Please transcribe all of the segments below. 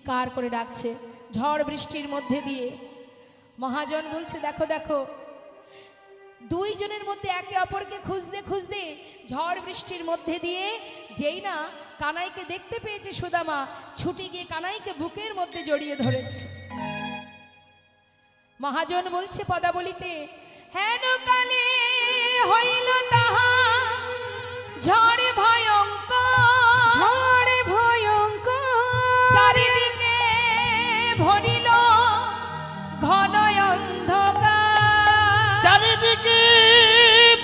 চিৎকার করে ডাকছে ঝড় বৃষ্টির মধ্যে দিয়ে। মহাজন বলছে দেখো দেখো, দুইজনের মধ্যে একে অপরকে খুঁজতে খুঁজতে ঝড় বৃষ্টির মধ্যে দিয়ে যেই না কানাইকে দেখতে পেয়েছে সুদামা, ছুটে গিয়ে কানাইকে বুকের মধ্যে জড়িয়ে ধরেছে। মহাজন বলছে পদাবলিতে, হেন কালে হইল তাহা ঝড় ভয়ঙ্কর, ঝড় ভয়ঙ্কর, চারিদিকে ভরিল ঘন অন্ধকার, চারিদিকে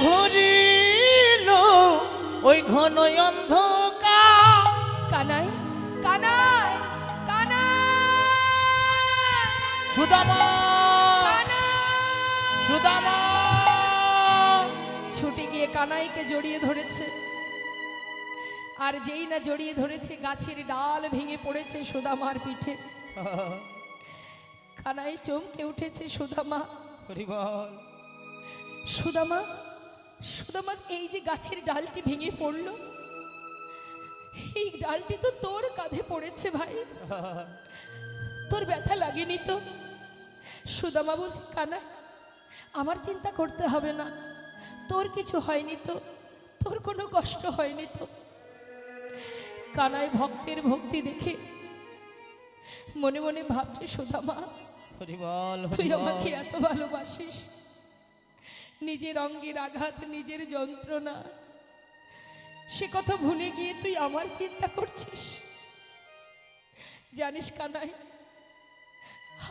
ভরিল ওই ঘন অন্ধকার। কানাই কানাই কানাই সুদামা কানাই। সুদামা ছুটে গিয়ে কানাইকে জড়িয়ে ধরেছে, আর যেই না জড়িয়ে ধরেছে গাছের ডাল ভেঙে পড়েছে সুদামার পিঠে। কানাই চমকে উঠেছে। সুদামা হরি বল। সুদামা সুদামা, এই যে গাছের ডালটি ভেঙে পড়লো, এই ডালটি তো তোর কাঁধে পড়েছে ভাই, তোর ব্যথা লাগেনি তো? সুদামা বলছে কানাই, আমার চিন্তা করতে হবে না, তোর কিছু হয়নি তো, তোর কোনো কষ্ট হয়নি তো। কানাই ভক্তের ভক্তি দেখে মনে মনে ভাবছে সুদামা, হরি বল। তুই আমাকে এত ভালোবাসিস, নিজের অঙ্গের আঘাত, নিজের যন্ত্রণা, সে কথা ভুলে গিয়ে তুই আমার চিন্তা করছিস। জানিস কানাই,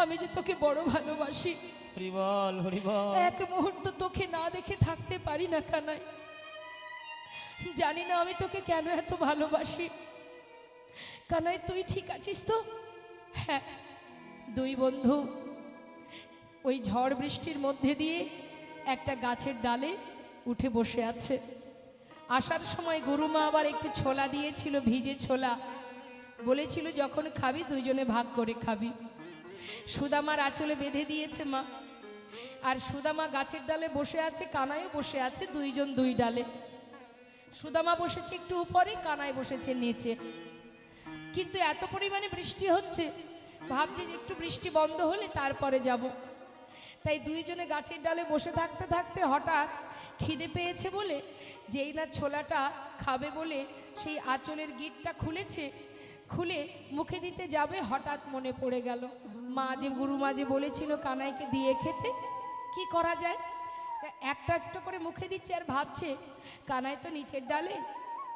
আমি যে তোকে বড় ভালোবাসি, হরি বল। হরি বল। এক মুহূর্ত তোকে না দেখে থাকতে পারি না কানাই। জানি না আমি তোকে কেন এত ভালোবাসি। কানাই তুই ঠিক আছিস তো? হ্যাঁ, দুই বন্ধু ওই ঝড় বৃষ্টির মধ্যে দিয়ে একটা গাছের ডালে উঠে বসে আছে। আসার সময় গুরুমা আবার একটু ছোলা দিয়েছিল, ভিজে ছোলা, বলেছিল যখন খাবি দুইজনে ভাগ করে খাবি। সুদামার আঁচলে বেঁধে দিয়েছে মা, আর সুদামা গাছের ডালে বসে আছে, কানাইও বসে আছে, দুইজন দুই ডালে। সুদামা বসেছে একটু উপরে, কানাই বসেছে নিচে। কিন্তু এত পরিমাণে বৃষ্টি হচ্ছে, ভাবছি যে একটু বৃষ্টি বন্ধ হলে তারপরে যাব। তাই দুইজনে গাছের ডালে বসে থাকতে থাকতে হঠাৎ খিদে পেয়েছে বলে, যেই না ছোলাটা খাবে বলে সেই আঁচলের গিঁটটা খুলেছে, খুলে মুখে দিতে যাবে, হঠাৎ মনে পড়ে গেল মা যে, গুরুমা যে বলেছিল কানাইকে দিয়ে খেতে, কি করা যায়? একটা একটা করে মুখে দিচ্ছে আর ভাবছে কানাই তো নিচের ডালে,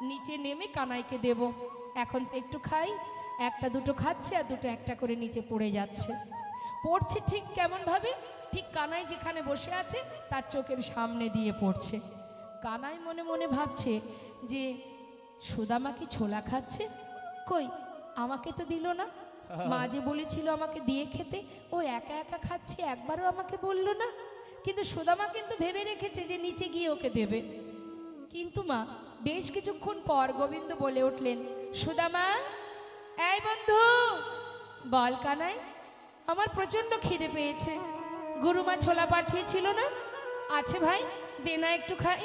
নিচে নেমে কানাইকে দেব, এখন তো একটু খাই। একটা দুটো খাচ্ছে আর দুটো একটা করে নিচে পড়ে যাচ্ছে। পড়ছে ঠিক কেমন ভাবে? ঠিক কানাই যেখানে বসে আছে তার চোখের সামনে দিয়ে পড়ছে। কানাই মনে মনে ভাবছে যে সুদামা কি ছোলা খাচ্ছে, কই আমাকে তো দিল না, মা যে বলেছিল আমাকে দিয়ে খেতে, ও একা একা খাচ্ছে, একবারও আমাকে বলল না। কিন্তু সুদামা কিন্তু ভেবে রেখেছে যে নিচে গিয়ে ওকে দেবে। কিন্তু মা বেশ কিছুক্ষণ পর গোবিন্দ বলে উঠলেন, সুদামা, এই বন্ধু, বল কানাই, আমার প্রচন্ড খিদে পেয়েছে, গুরুমা ছোলা পাঠিয়েছিল না, আছে ভাই, দে না একটু খাই।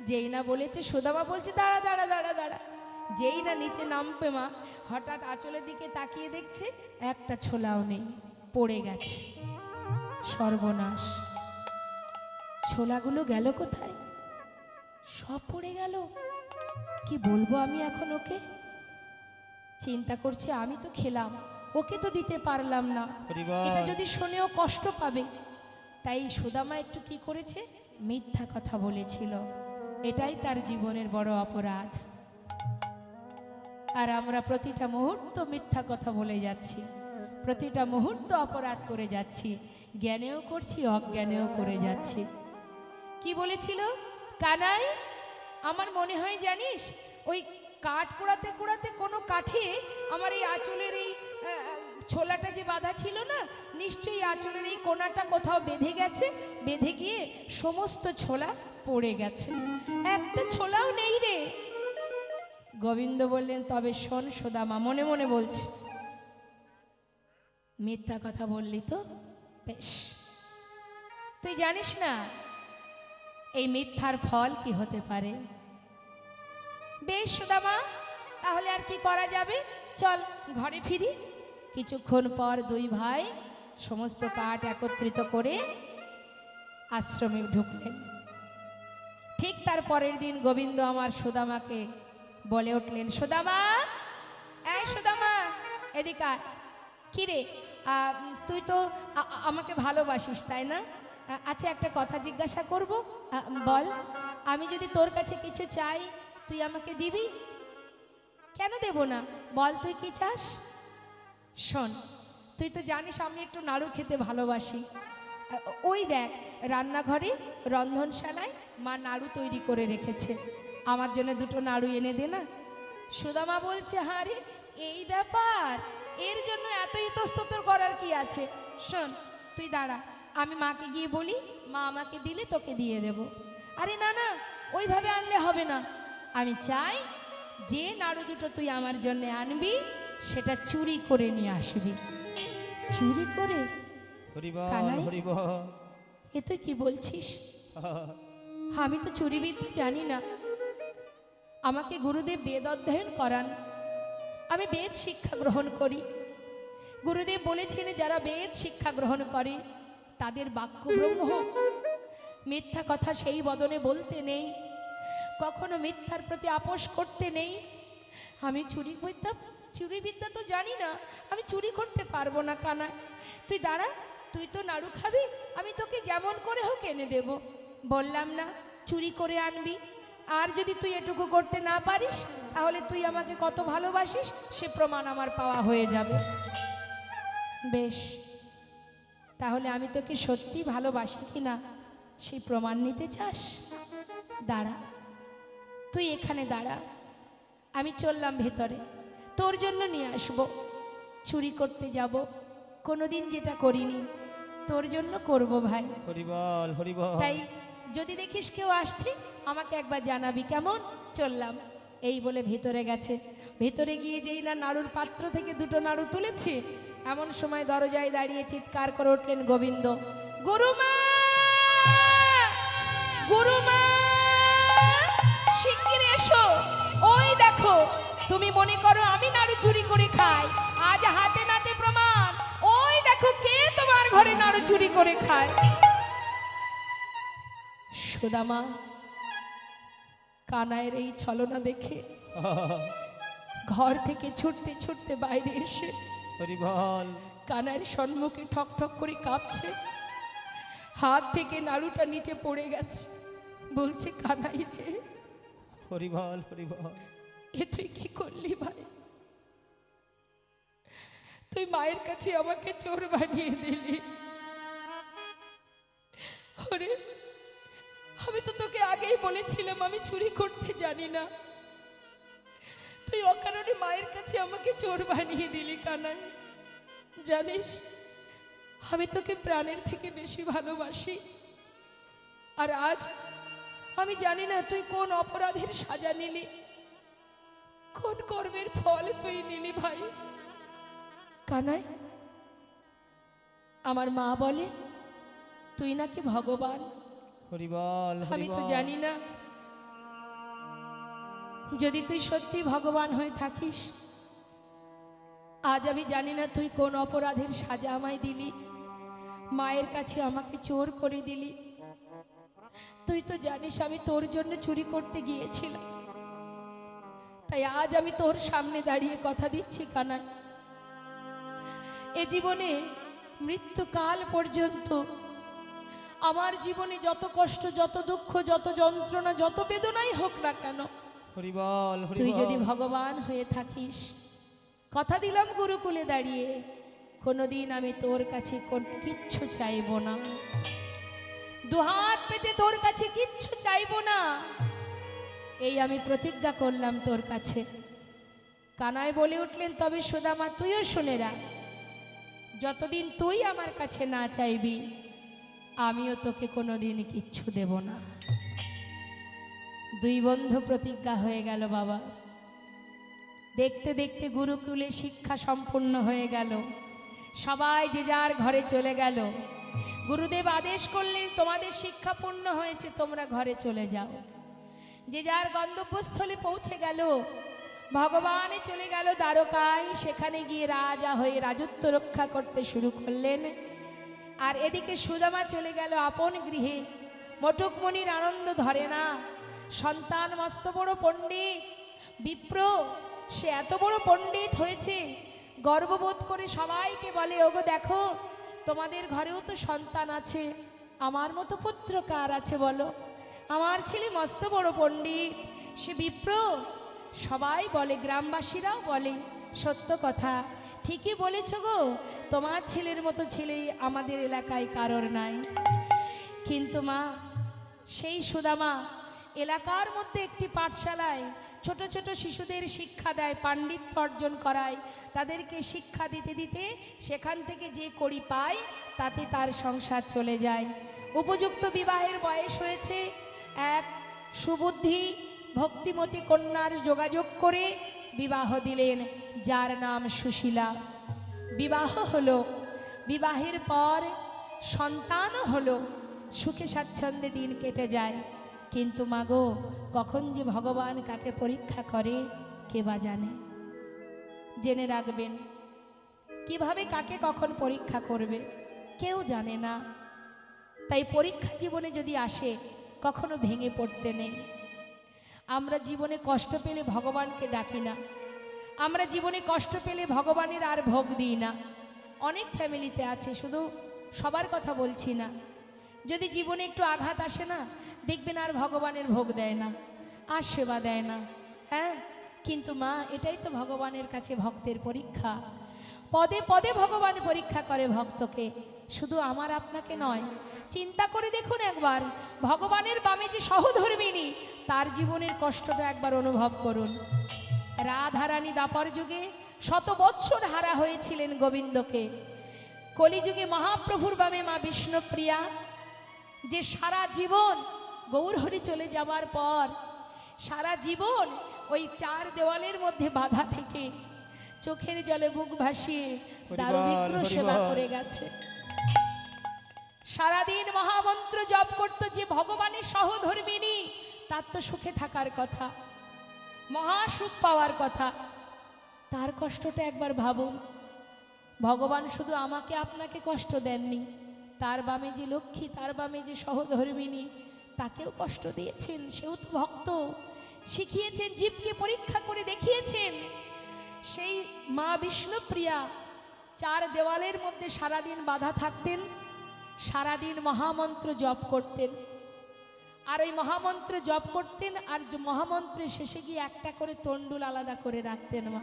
যেই না বলেছে, সুদামা বলছে দাঁড়া দাঁড়া দাঁড়া দাঁড়া। যেই না নিচে নামবে মা, হঠাৎ আঁচলের দিকে তাকিয়ে দেখছে একটা ছোলাও নেই, পড়ে গেছে। সর্বনাশ, ছোলাগুলো গেল কোথায়? সব পড়ে গেল। কি বলবো আমি এখন ওকে? চিন্তা করছে আমি তো খেলাম, ওকে তো দিতে পারলাম না, এটা যদি শোনেও কষ্ট পাবে। তাই সুদামা একটু কি করেছে, মিথ্যা কথা বলেছিল। এটাই তার জীবনের বড় অপরাধ। আর আমরা প্রতিটা মুহূর্ত মিথ্যা কথা বলে যাচ্ছি, প্রতিটা মুহূর্ত অপরাধ করে যাচ্ছি, জ্ঞানেও করছি, অজ্ঞানেও করে যাচ্ছি। কি বলেছিল কানাই? আমার মনে হয় জানিস, ওই কাঠ কুড়াতে কুড়াতে কোনো কাঠে আমার এই আঁচলের এই ছোলাটা যে বাঁধা ছিল না, নিশ্চয়ই আঁচলের এই কোনাটা কোথাও বেঁধে গেছে, বেঁধে গিয়ে সমস্ত ছোলা পড়ে গেছে, একটা ছোলাও নেই রে। গোবিন্দ বললেন, তবে শোন সুদামা, মনে মনে বলছি, মিথ্যা কথা বললি তো বেশ, তুই জানিস না এই মিথ্যার ফল কি হতে পারে। বেশ সুদামা, তাহলে আর কি করা যাবে, চল ঘরে ফিরি। কিছুক্ষণ পর দুই ভাই সমস্ত কাঠ একত্রিত করে আশ্রমে ঢুকলেন। ঠিক তার পরের দিন গোবিন্দ আমার সুদামাকে বলে উঠলেন, সুদামা, এই সুদামা, এদিকে আয়। কি রে, তুই তো আমাকে ভালোবাসিস তাই না? আচ্ছা, একটা কথা জিজ্ঞাসা করব, বল, আমি যদি তোর কাছে কিছু চাই তুই আমাকে দিবি? কেন দেব না, বল তুই কি চাস? শোন, তুই তো জানিস আমি একটু নাড়ু খেতে ভালোবাসি। ওই দেখ, রান্নাঘরে রন্ধনশালায় মা নাড়ু তৈরি করে রেখেছে, আমার জন্য দুটো নাড়ু এনে দে না। সুদামা বলছে, হ্যাঁ রে, এই ব্যাপার, এর জন্য এত ইতস্তত করার কি আছে? শোন, তুই দাঁড়া, আমি মাকে গিয়ে বলি, মা আমাকে দিলে তোকে দিয়ে দেব। আরে না না, ওইভাবে আনলে হবে না, আমি চাই যে নাড়ু দুটো তুই আমার জন্য আনবি সেটা চুরি করে নিয়ে আসবি। চুরি করে? হরিবল কানাই? হরিবল। এ তুই কি বলছিস? আমি তো চুরিবিদ্যা জানি না। আমাকে গুরুদেব বেদ অধ্যয়ন করান, আমি বেদ শিক্ষা গ্রহণ করি। গুরুদেব বলেছেন, যারা বেদ শিক্ষা গ্রহণ করে তাদের বাক্য ব্রহ্ম, মিথ্যা কথা সেই বদনে বলতে নেই, কখনো মিথ্যার প্রতি আপোষ করতে নেই। আমি চুরিবিদ্যা তো জানি না, আমি চুরি করতে পারবো না। কানা, তুই দাঁড়া, তুই তো নাড়ু খাবি, আমি তোকে যেমন করে হোক এনে দেব। বললাম না চুরি করে আনবি? আর যদি তুই এটুকু করতে না পারিস তাহলে তুই আমাকে কত ভালোবাসিস সে প্রমাণ আমার পাওয়া হয়ে যাবে। বেশ, তাহলে আমি তোকে সত্যি ভালোবাসি কিনা সেই প্রমাণ নিতে চাস? দাঁড়া, তুই এখানে দাঁড়া, আমি চললাম ভেতরে, তোর জন্য নিয়ে আসবো। চুরি করতে যাব, কোনোদিন যেটা করিনি, তোর জন্য করব ভাই। হরিবল হরিবল। তাই যদি দেখিস কেউ আসছে আমাকে একবার জানাবি, কেমন? চললাম। এই বলে ভেতরে গেছে। ভেতরে গিয়ে যেই না নাড়ুর পাত্র থেকে দুটো নাড়ু তুলেছে, এমন সময় দরজায় দাঁড়িয়ে চিৎকার করে উঠলেন গোবিন্দ, গুরুমা, গুরুমা, শিগগির এসো। ওই দেখো, তুমি মনে করো আমি নাড়ু চুরি করে খাই, আজ হাতে নাতে প্রমাণ। ওই দেখো কে তোমার ঘরে নাড়ু চুরি করে খায়। সুদামা কানাইয়ের এই ছলনা দেখে ঘর থেকে ছুটতে ছুটতে বাইরে এসে হরিবল। কানাইয়ের সম্মুখে ঠক ঠক করে কাঁপছে, হাত থেকে নাড়ুটা নিচে পড়ে গেছে। বলছে, কানাই রে, হরিবল হরিবল। এ তুই কি করলি ভাই? তুই মায়ের কাছে আমাকে চোর বানিয়ে দিলি। ওরে, আমি তো তোকে আগেই বলেছিলাম আমি চুরি করতে জানি না, তুই অকারণে মায়ের কাছে আমাকে চোর বানিয়ে দিলি। কানাই, জানিস আমি তোকে প্রাণের থেকে বেশি ভালোবাসি। আর আজ আমি জানি না তুই কোন অপরাধের সাজা নিলি, কোন কর্মের ফল তুই নিলি ভাই। কানাই, আমার মা বলে তুই নাকি ভগবান। হরিবল আমি তো হরিবল। জানি না, যদি তুই সত্যি ভগবান হয়ে থাকিস, আজ আমি জানি না তুই কোন অপরাধের সাজা আমায় দিলি, মায়ের কাছে আমাকে চোর করে দিলি। তুই তো জানিস আমি তোর জন্য চুরি করতে গিয়েছিলাম, তাই আজ আমি তোর সামনে দাঁড়িয়ে কথা দিচ্ছি কানাই, এ জীবনে মৃত্যুকাল পর্যন্ত আমার জীবনে যত কষ্ট, যত দুঃখ, যত যন্ত্রণা, যত বেদনাই হোক না কেন, হরিবল তুই হরিবল। যদি ভগবান হয়ে থাকিস, কথা দিলাম গুরুকুলে দাঁড়িয়ে, কোনোদিন আমি তোর কাছে কিচ্ছু চাইব না, দুহাত পেতে তোর কাছে কিচ্ছু চাইব না, এই আমি প্রতিজ্ঞা করলাম তোর কাছে। কানাই বলে উঠলেন, তবে সুদামা তুইও শুনে রাখ, যতদিন তুই আমার কাছে না চাইবি আমিও তোকে কোনোদিন কিচ্ছু দেব না। দুই বন্ধু প্রতিজ্ঞা হয়ে গেল বাবা। দেখতে দেখতে গুরুকুলে শিক্ষা সম্পূর্ণ হয়ে গেল, সবাই যে যার ঘরে চলে গেল। গুরুদেব আদেশ করলেন, তোমাদের শিক্ষা পূর্ণ হয়েছে, তোমরা ঘরে চলে যাও। যে যার গন্তব্যস্থলে পৌঁছে গেল। ভগবান চলে গেল দ্বারকায়, সেখানে গিয়ে রাজা হয়ে রাজত্ব রক্ষা করতে শুরু করলেন। আর এদিকে সুদামা চলে গেল আপন গৃহে। মটকমণির আনন্দ ধরে না, সন্তান মস্ত বড় পণ্ডিত বিপ্র, সে এত বড় পণ্ডিত হয়েছে, গর্ববোধ করে সবাইকে বলে, ওগো দেখো তোমাদের ঘরেও তো সন্তান আছে, আমার মতো পুত্র কার আছে বলো, আমার ছেলে মস্ত বড় পণ্ডিত, সে বিপ্র। সবাই বলে, গ্রামবাসীরাও বলে, সত্য কথা, ঠিকই বলেছ গো, তোমার ছেলের মতো ছেলে আমাদের এলাকায় কারোর নাই। কিন্তু মা, সেই সুদামা এলাকার মধ্যে একটি পাঠশালায় ছোট ছোট শিশুদের শিক্ষা দেয়, পাণ্ডিত্য অর্জন করায়, তাদেরকে শিক্ষা দিতে দিতে সেখান থেকে যে কড়ি পায় তাতে তার সংসার চলে যায়। উপযুক্ত বিবাহের বয়স হয়েছে, এক সুবুদ্ধি ভক্তিমতী কন্যার যোগাযোগ করে বিবাহ দিলেন, যার নাম সুশীলা। বিবাহ হলো, বিবাহের পর সন্তানও হলো, সুখে স্বাচ্ছন্দ্যে দিন কেটে যায়। কিন্তু মাগো, কখন যে ভগবান কাকে পরীক্ষা করে কে বা জানে। জেনে রাখবেন, কিভাবে কাকে কখন পরীক্ষা করবে কেউ জানে না। তাই পরীক্ষা জীবনে যদি আসে, কখনো ভেঙে পড়তে নেই। আমরা জীবনে কষ্ট পেলে ভগবানকে ডাকি না, আমরা জীবনে কষ্ট পেলে ভগবানের আর ভোগ দিই না। অনেক ফ্যামিলিতে আছে, শুধু সবার কথা বলছি না, যদি জীবনে একটু আঘাত আসে না, দেখবেন আর ভগবানের ভোগ দেয় না, আর সেবা দেয় না। হ্যাঁ, কিন্তু মা, এটাই তো ভগবানের কাছে ভক্তের পরীক্ষা। পদে পদে ভগবান পরীক্ষা করে ভক্তকে, শুধু আমার আপনাকে নয়। চিন্তা করে দেখুন একবার, ভগবানের বামে যে সহধর্মিনী, তার জীবনের কষ্টটা একবার অনুভব করুন। রাধারানী দাপর যুগে শত বৎসর হারা হয়েছিলেন গোবিন্দকে, কলিযুগে মহাপ্রভুর বামে মা বিষ্ণুপ্রিয়া, যে সারা জীবন গৌরহরি চলে যাবার পর সারা জীবন ওই চার দেওয়ালের মধ্যে বাধা থেকে চোখের জলে বুক ভাসিয়ে দারুবিগ্রহ সেবা করে গেছে। সারাদিন মহামন্ত্র জপ করত, যে ভগবানের সহধর্মিনী, তার তো সুখে থাকার কথা, মহাসুখ পাওয়ার কথা। তার কষ্টটা একবার ভাবুন। ভগবান শুধু আমাকে আপনাকে কষ্ট দেননি, তার বামে যে লক্ষ্মী, তার বামে যে সহধর্মিনী, তাকেও কষ্ট দিয়েছেন। সেও তো ভক্ত, শিখিয়েছেন, জীবকে পরীক্ষা করে দেখিয়েছেন। সেই মা বিষ্ণুপ্রিয়া চার দেওয়ালের মধ্যে সারাদিন বাধা থাকতেন, সারাদিন মহামন্ত্র জপ করতেন। আর ওই মহামন্ত্র জপ করতেন, আর মহামন্ত্রের শেষে গিয়ে একটা করে তণ্ডুল আলাদা করে রাখতেন মা।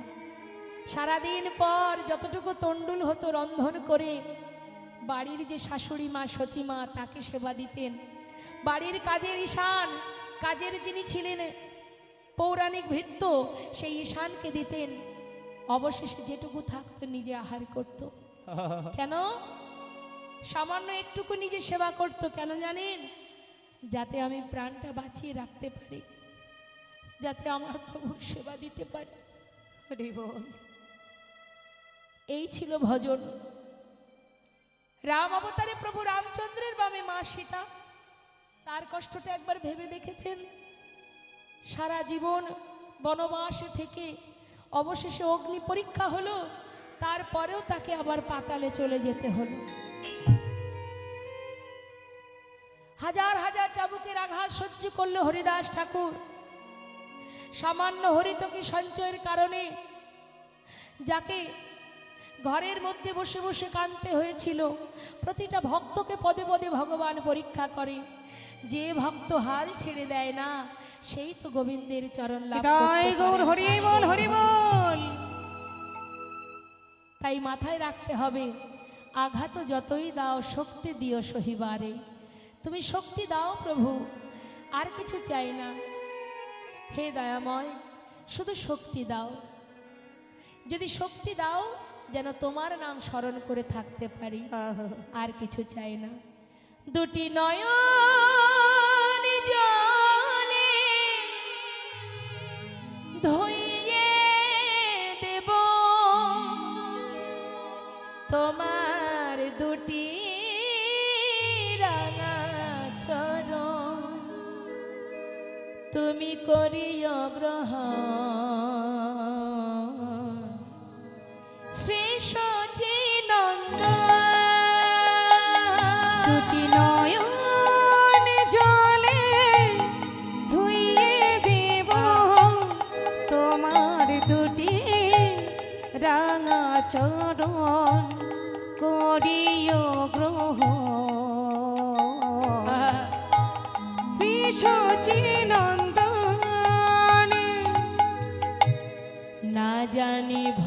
সারাদিন পর যতটুকু তণ্ডুল হতো রন্ধন করে বাড়ির যে শাশুড়ি মা, সচিমা, তাকে সেবা দিতেন। বাড়ির কাজের ঈশান, কাজের যিনি ছিলেন পৌরাণিক ভৃত্য, সেই ঈশানকে দিতেন। অবশেষে যেটুকু থাকতো নিজে আহার করত। কেন? সামান্য একটুকু নিজে সেবা করত, কেন জানেন? যাতে আমি প্রাণটা বাঁচিয়ে রাখতে পারি, যাতে আমার প্রভুর সেবা দিতে পারি। এই ছিল ভজন। রাম অবতারে প্রভু রামচন্দ্রের বামে মা সীতা, তার কষ্টটা একবার ভেবে দেখেছেন? সারা জীবন বনবাসে থেকে অবশেষে অগ্নি পরীক্ষা হলো, তারপরেও তাকে আবার পাতালে চলে যেতে হলো। হাজার হাজার চাবুকের আঘাত সহ্য করলো হরিদাস ঠাকুর। সামান্য হরিতকি সঞ্চয়ের কারণে যাকে ঘরের মধ্যে বসে বসে কাঁদতে হয়েছিল, প্রতিটা ভক্তকে পদে পদে ভগবান পরীক্ষা করে। যে ভক্ত হাল ছেড়ে দেয় না, সেই তো গোবিন্দের চরণ লাভ করতে পারে। তাই মাথায় রাখতে হবে, আঘাত যতই দাও শক্তি দিও সহিবারে। তুমি শক্তি দাও প্রভু, আর কিছু চাই না। হে দয়াময়, শুধু শক্তি দাও। যদি শক্তি দাও, যেন তোমার নাম স্মরণ করে থাকতে পারি, আর কিছু চাই না। দুটি নয়ন জলে ধুইয়ে দেব তোমার দুটি রাঙা চরণ, তুমি করিও গ্রহণ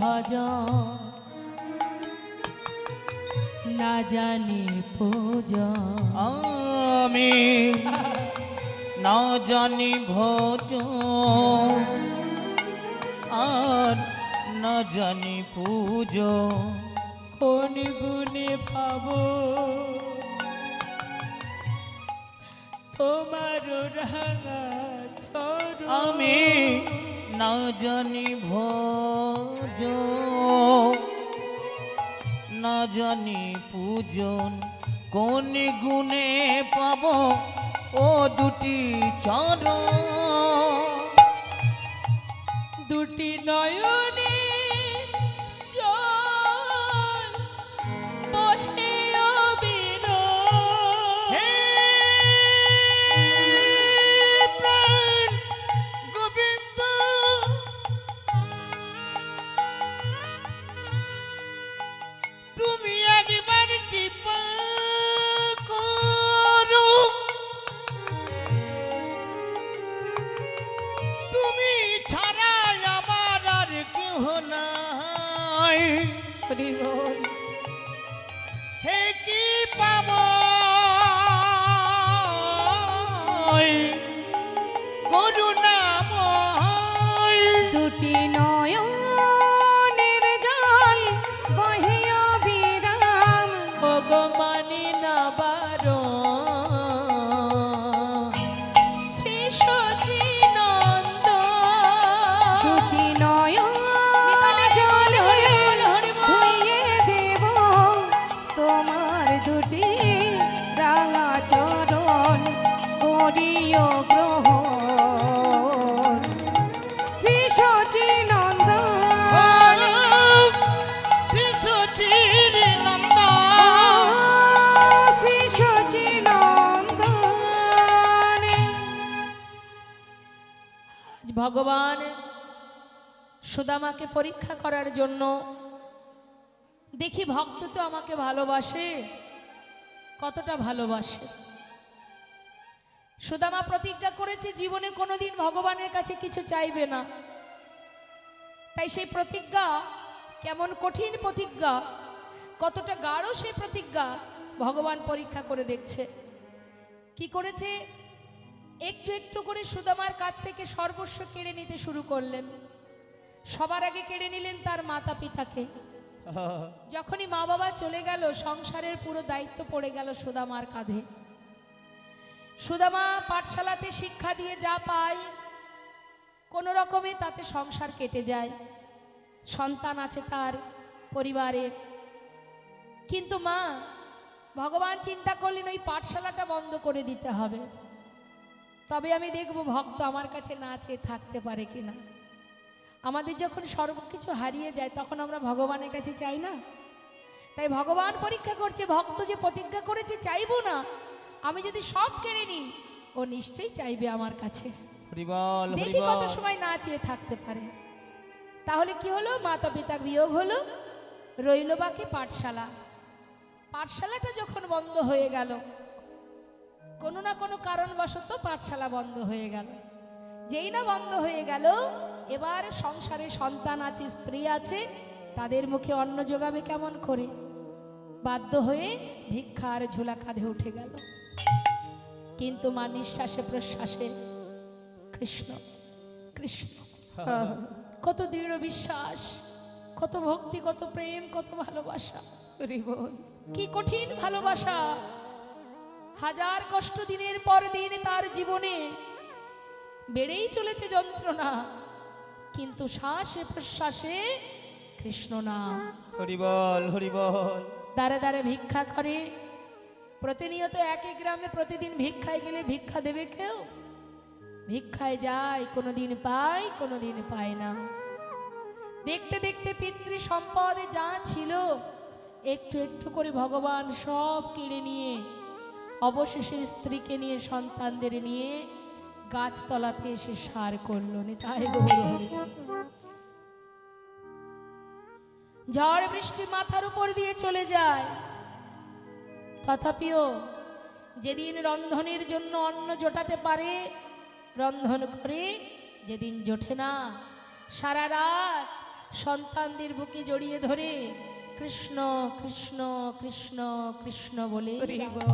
ভজন না জানি পূজন আমি না জানি ভজন আর না জানি পুজো কোন গুণে পাবো তোমার রাঙা চরণ আমি না জানি ভজন না জানি পূজন কোন গুণে পাব ও দুটি চরণ দুটি নয়নে জল বহে অবিরল। হে প্রাণ গোবিন্দ তুমি একবার কৃপা করো তুমি ছাড়া আমার আর কেহ নাই হরি বল। হে কি পাব করুণাময় দুটি নয়নের জল বহে অবিরাম ভগবানে না বারণ শ্রী সচিনন্দ দুটি নয়ন জল ধুইয়ে দেব তোমার দুটি রাঙা চরণ করিও গ্রহণ শ্রী সচিনন্দন শিশুটির নন্দ শ্রী সচিনন্দন আজ ভগবান সুদামাকে পরীক্ষা করার জন্য দেখি ভক্ত তো আমাকে ভালোবাসে কতটা ভালোবাসে। সুদামা প্রতিজ্ঞা করেছে জীবনে কোনোদিন ভগবানের কাছে কিছু চাইবে না, তাই সেই প্রতিজ্ঞা কেমন কঠিন প্রতিজ্ঞা, কতটা গাঢ় সেই প্রতিজ্ঞা ভগবান পরীক্ষা করে দেখছে। কি করেছে, একটু একটু করে সুদামার কাছ থেকে সর্বস্ব কেড়ে নিতে শুরু করলেন। সবার আগে কেড়ে নিলেন তার মাতা পিতাকে। যখনই মা বাবা চলে গেল সংসারের পুরো দায়িত্ব পড়ে গেল সুদামার কাঁধে। সুদামা পাঠশালাতে শিক্ষা দিয়ে যা পায় কোনো রকমে তাতে সংসার কেটে যায়, সন্তান আছে তার পরিবারে। কিন্তু মা ভগবান চিন্তা করলেন ওই পাঠশালাটা বন্ধ করে দিতে হবে, তবে আমি দেখব ভক্ত আমার কাছে না চেয়ে থাকতে পারে কিনা। আমাদের যখন সর্বকিছু হারিয়ে যায় তখন আমরা ভগবানের কাছে চাই না, তাই ভগবান পরীক্ষা করছে ভক্ত যে প্রতিজ্ঞা করেছে চাইবো না, আমি যদি সব কেড়ে নিই ও নিশ্চয়ই চাইবে আমার কাছে। হরিবল দেখি কত হরিবল সময় না চেয়ে থাকতে পারে। তাহলে কি হলো, মাতা পিতা বিয়োগ হলো, রইল বাকি পাঠশালা। পাঠশালাটা যখন বন্ধ হয়ে গেল, কোনো না কোনো কারণবশত পাঠশালা বন্ধ হয়ে গেল। যেই না বন্ধ হয়ে গেল, এবার সংসারে সন্তান আছে, স্ত্রী আছে, তাদের মুখে অন্ন জোগাবে কেমন করে? বাধ্য হয়ে ভিক্ষার ঝোলা কাঁধে উঠে গেল। কিন্তু মা নিঃশ্বাসে প্রশ্বাসে কৃষ্ণ কৃষ্ণ, কত দৃঢ় বিশ্বাস, কত ভক্তি, কত প্রেম, কত ভালোবাসা। হরি বল। কি কঠিন ভালোবাসা! হাজার কষ্ট দিনের পর দিন তার জীবনে বেড়েই চলেছে যন্ত্রণা, কিন্তু শ্বাসে প্রশ্বাসে কৃষ্ণ নাম। হরিবল হরিবল দাঁড়ে দাঁড়ে ভিক্ষা করে, প্রতিনিয়ত একই গ্রামে প্রতিদিন ভিক্ষায় গেলে ভিক্ষা দেবে কেউ? ভিক্ষায় যায়, কোনোদিন পায় কোনোদিন পায় না। দেখতে দেখতে পিতৃ সম্পদে যা ছিল একটু একটু করে ভগবান সব কেড়ে নিয়ে অবশেষে স্ত্রীকে নিয়ে সন্তানদের নিয়ে গাছতলাতে এসে সার করলো। তাই গৌর হরি। ঝড় বৃষ্টি মাথার উপর দিয়ে চলে যায়, তথাপিও যেদিন রন্ধনের জন্য অন্ন জোটাতে পারে রন্ধন করে, যেদিন জোটে না সারা রাত সন্তানদের বুকে জড়িয়ে ধরে কৃষ্ণ কৃষ্ণ কৃষ্ণ কৃষ্ণ বলে হরি বল।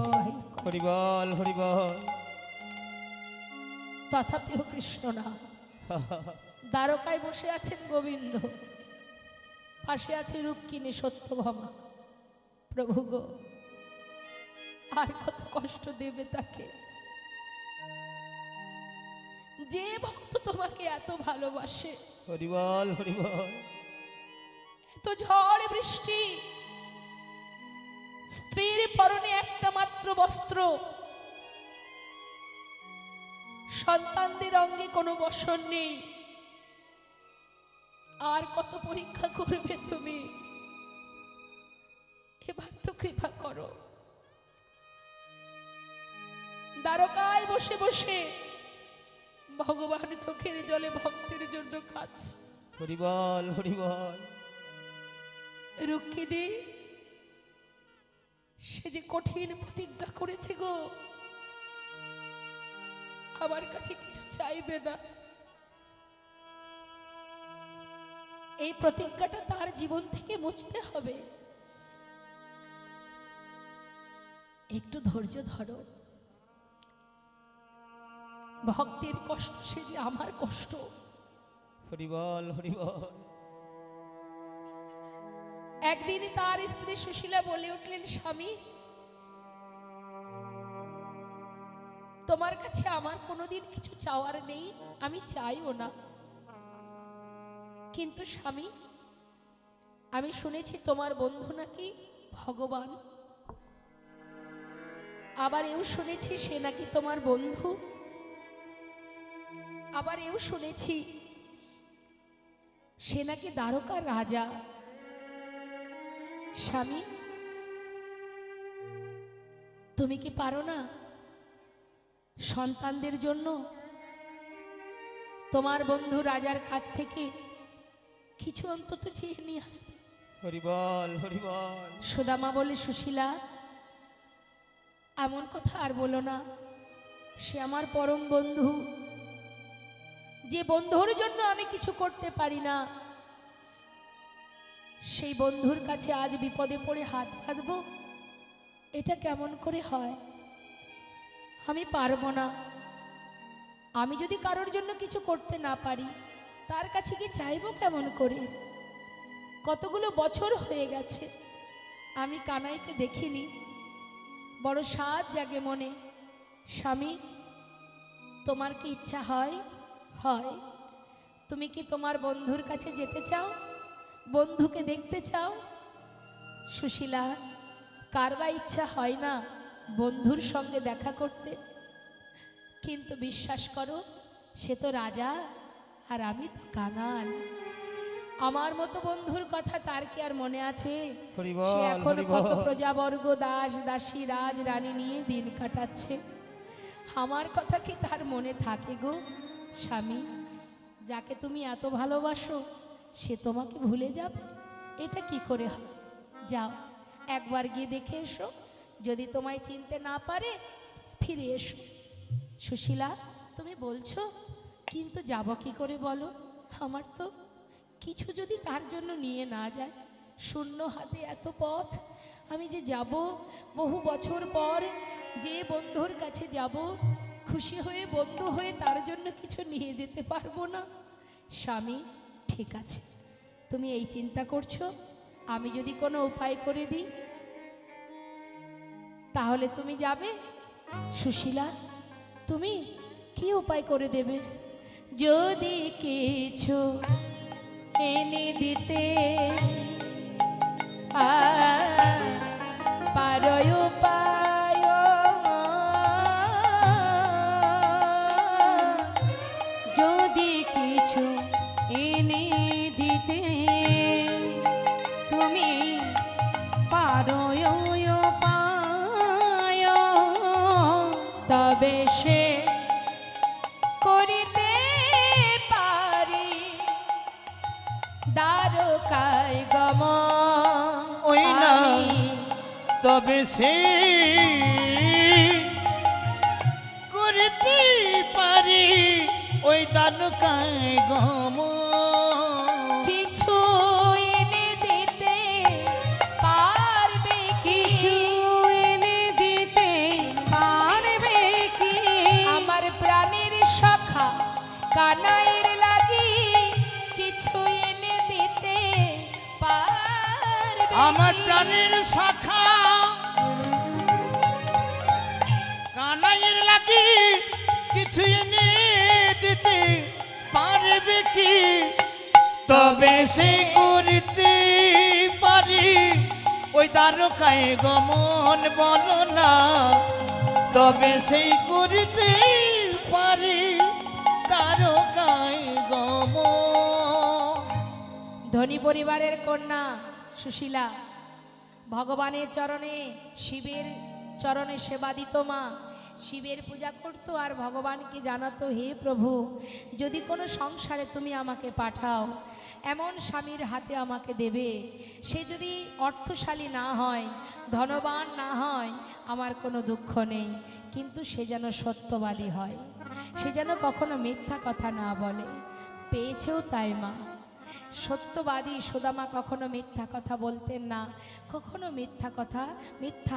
হরি বল হরি বল তথাপিও কৃষ্ণ না। দ্বারকায় বসে আছেন গোবিন্দ, পাশে আছে রূপকিনী সত্যভামা। প্রভু গো, আর কত কষ্ট দেবে তাকে, যে ভক্ত তোমাকে এত ভালোবাসে। হরি বল হরি বল এত ঝড় বৃষ্টি, স্ত্রীর পরনে একটা মাত্র বস্ত্র, সন্তানদের অঙ্গে কোনো বসন নেই, আর কত পরীক্ষা করবে তুমি? এবার তো কৃপা করো। দ্বারকায় বসে বসে ভগবান চোখের জলে ভক্তের জন্য কাঁদছে। হরি বল হরি বল রুক্মিণী, সে যে কঠিন প্রতিজ্ঞা করেছে গো, আমার কাছে কিছু চাইবে না। এই প্রতিজ্ঞাটা তার জীবন থেকে মুছতে হবে। একটু ধৈর্য ধরো। ভক্তের কষ্ট সে যে আমার কষ্ট। হরি বল হরি বল একদিন তার স্ত্রী সুশীলা বলে উঠলেন, স্বামী, তোমার কাছে আমার কোনোদিন কিছু চাওয়ার নেই, আমি চাইও না। কিন্তু স্বামী, আমি শুনেছি তোমার বন্ধু নাকি ভগবান, আবার এও শুনেছি সে নাকি তোমার বন্ধু, আবার এও শুনেছি সে নাকি দ্বারকার রাজা। স্বামী, তুমি কি পারো না সন্তানদের জন্য তোমার বন্ধু রাজার কাছ থেকে কিছু অন্তত চেয়ে নিয়ে আসতে? হরি বল হরি বল সুদামা বলে, সুশীলা, এমন কথা আর বলো না। সে আমার পরম বন্ধু, যে বন্ধুর জন্য আমি কিছু করতে পারি না, সেই বন্ধুর কাছে আজ বিপদে পড়ে হাত বাঁধবো, এটা কেমন করে হয়? আমি পারবো না। আমি যদি কারোর জন্য কিছু করতে না পারি, তার কাছে কি চাইবো কেমন করে? কতগুলো বছর হয়ে গেছে আমি কানাইকে দেখিনি, বড় সাধ জাগে মনে। স্বামী, তোমার কি ইচ্ছা হয়? হয়। তুমি কি তোমার বন্ধুর কাছে যেতে চাও, বন্ধুকে দেখতে চাও? সুশীলা, কার বা ইচ্ছা হয় না বন্ধুর সঙ্গে দেখা করতে? কিন্তু বিশ্বাস করো, সে তো রাজা আর আমি তো কাঙাল। আমার মতো বন্ধুর কথা তার কি আর মনে আছে? হরি বল, সে এখন হরি কত বল। প্রজাবর্গ, দাস দাসী, রাজ রানী নিয়ে দিন কাটাচ্ছে। আমার কথা কি তার মনে থাকে গো? স্বামী, যাকে তুমি এত ভালোবাসো সে তোমাকে ভুলে যাবে? এটা কি করে হয়? যাও, একবার গিয়ে দেখে এসো। যদি তোমায় চিনতে না পারে, ফিরে এসো। সুশীলা, তুমি বলছো, কিন্তু যাব কি করে বলো? আমার তো কিছু যদি তার জন্য নিয়ে না যায়, শূন্য হাতে এত পথ আমি যে যাব, বহু বছর পর যে বন্ধুর কাছে যাব, খুশি হয়ে বন্ধু হয়ে তার জন্য কিছু নিয়ে যেতে পারবো না। স্বামী, ঠিক আছে, তুমি এই চিন্তা করছো, আমি যদি কোনো উপায় করে দিই তাহলে তুমি যাবে? সুশীলা, তুমি কি উপায় করে দেবে? যদি কিছু এনে দিতে পারো উপায়, যদি কিছু এনে দিতে তুমি পারো উপায়, তবে সে করিতে পারি দ্বারকায় গমন। ওই না, আমি তবে সে করতে পারি ওই দ্বারকায় গমন। কিছু প্রাণের শাখা কানাইয়ের লাগি কিছু এনে দিতে পারবে কি তবে সে করতে পারি ওই দ্বারকায় গমন বলো না তবে সেই করতে পারি দ্বারকায় গমন। ধনী পরিবারের কন্যা সুশীলা ভগবানের চরণে শিবের চরণে সেবা দিত মা, শিবের পূজা করত আর ভগবানকে জানাতো, হে প্রভু যদি কোনো সংসারে তুমি আমাকে পাঠাও, এমন স্বামীর হাতে আমাকে দেবে, সে যদি অর্থশালী না হয়, ধনবান না হয়, আমার কোনো দুঃখ নেই, কিন্তু সে যেন সত্যবাদী হয়, সে যেন কখনো মিথ্যা কথা না বলে। পেয়েছেও তাই মা, সত্যবাদী সুদামা কখনো মিথ্যা কথা বলতেন না, কখনো মিথ্যা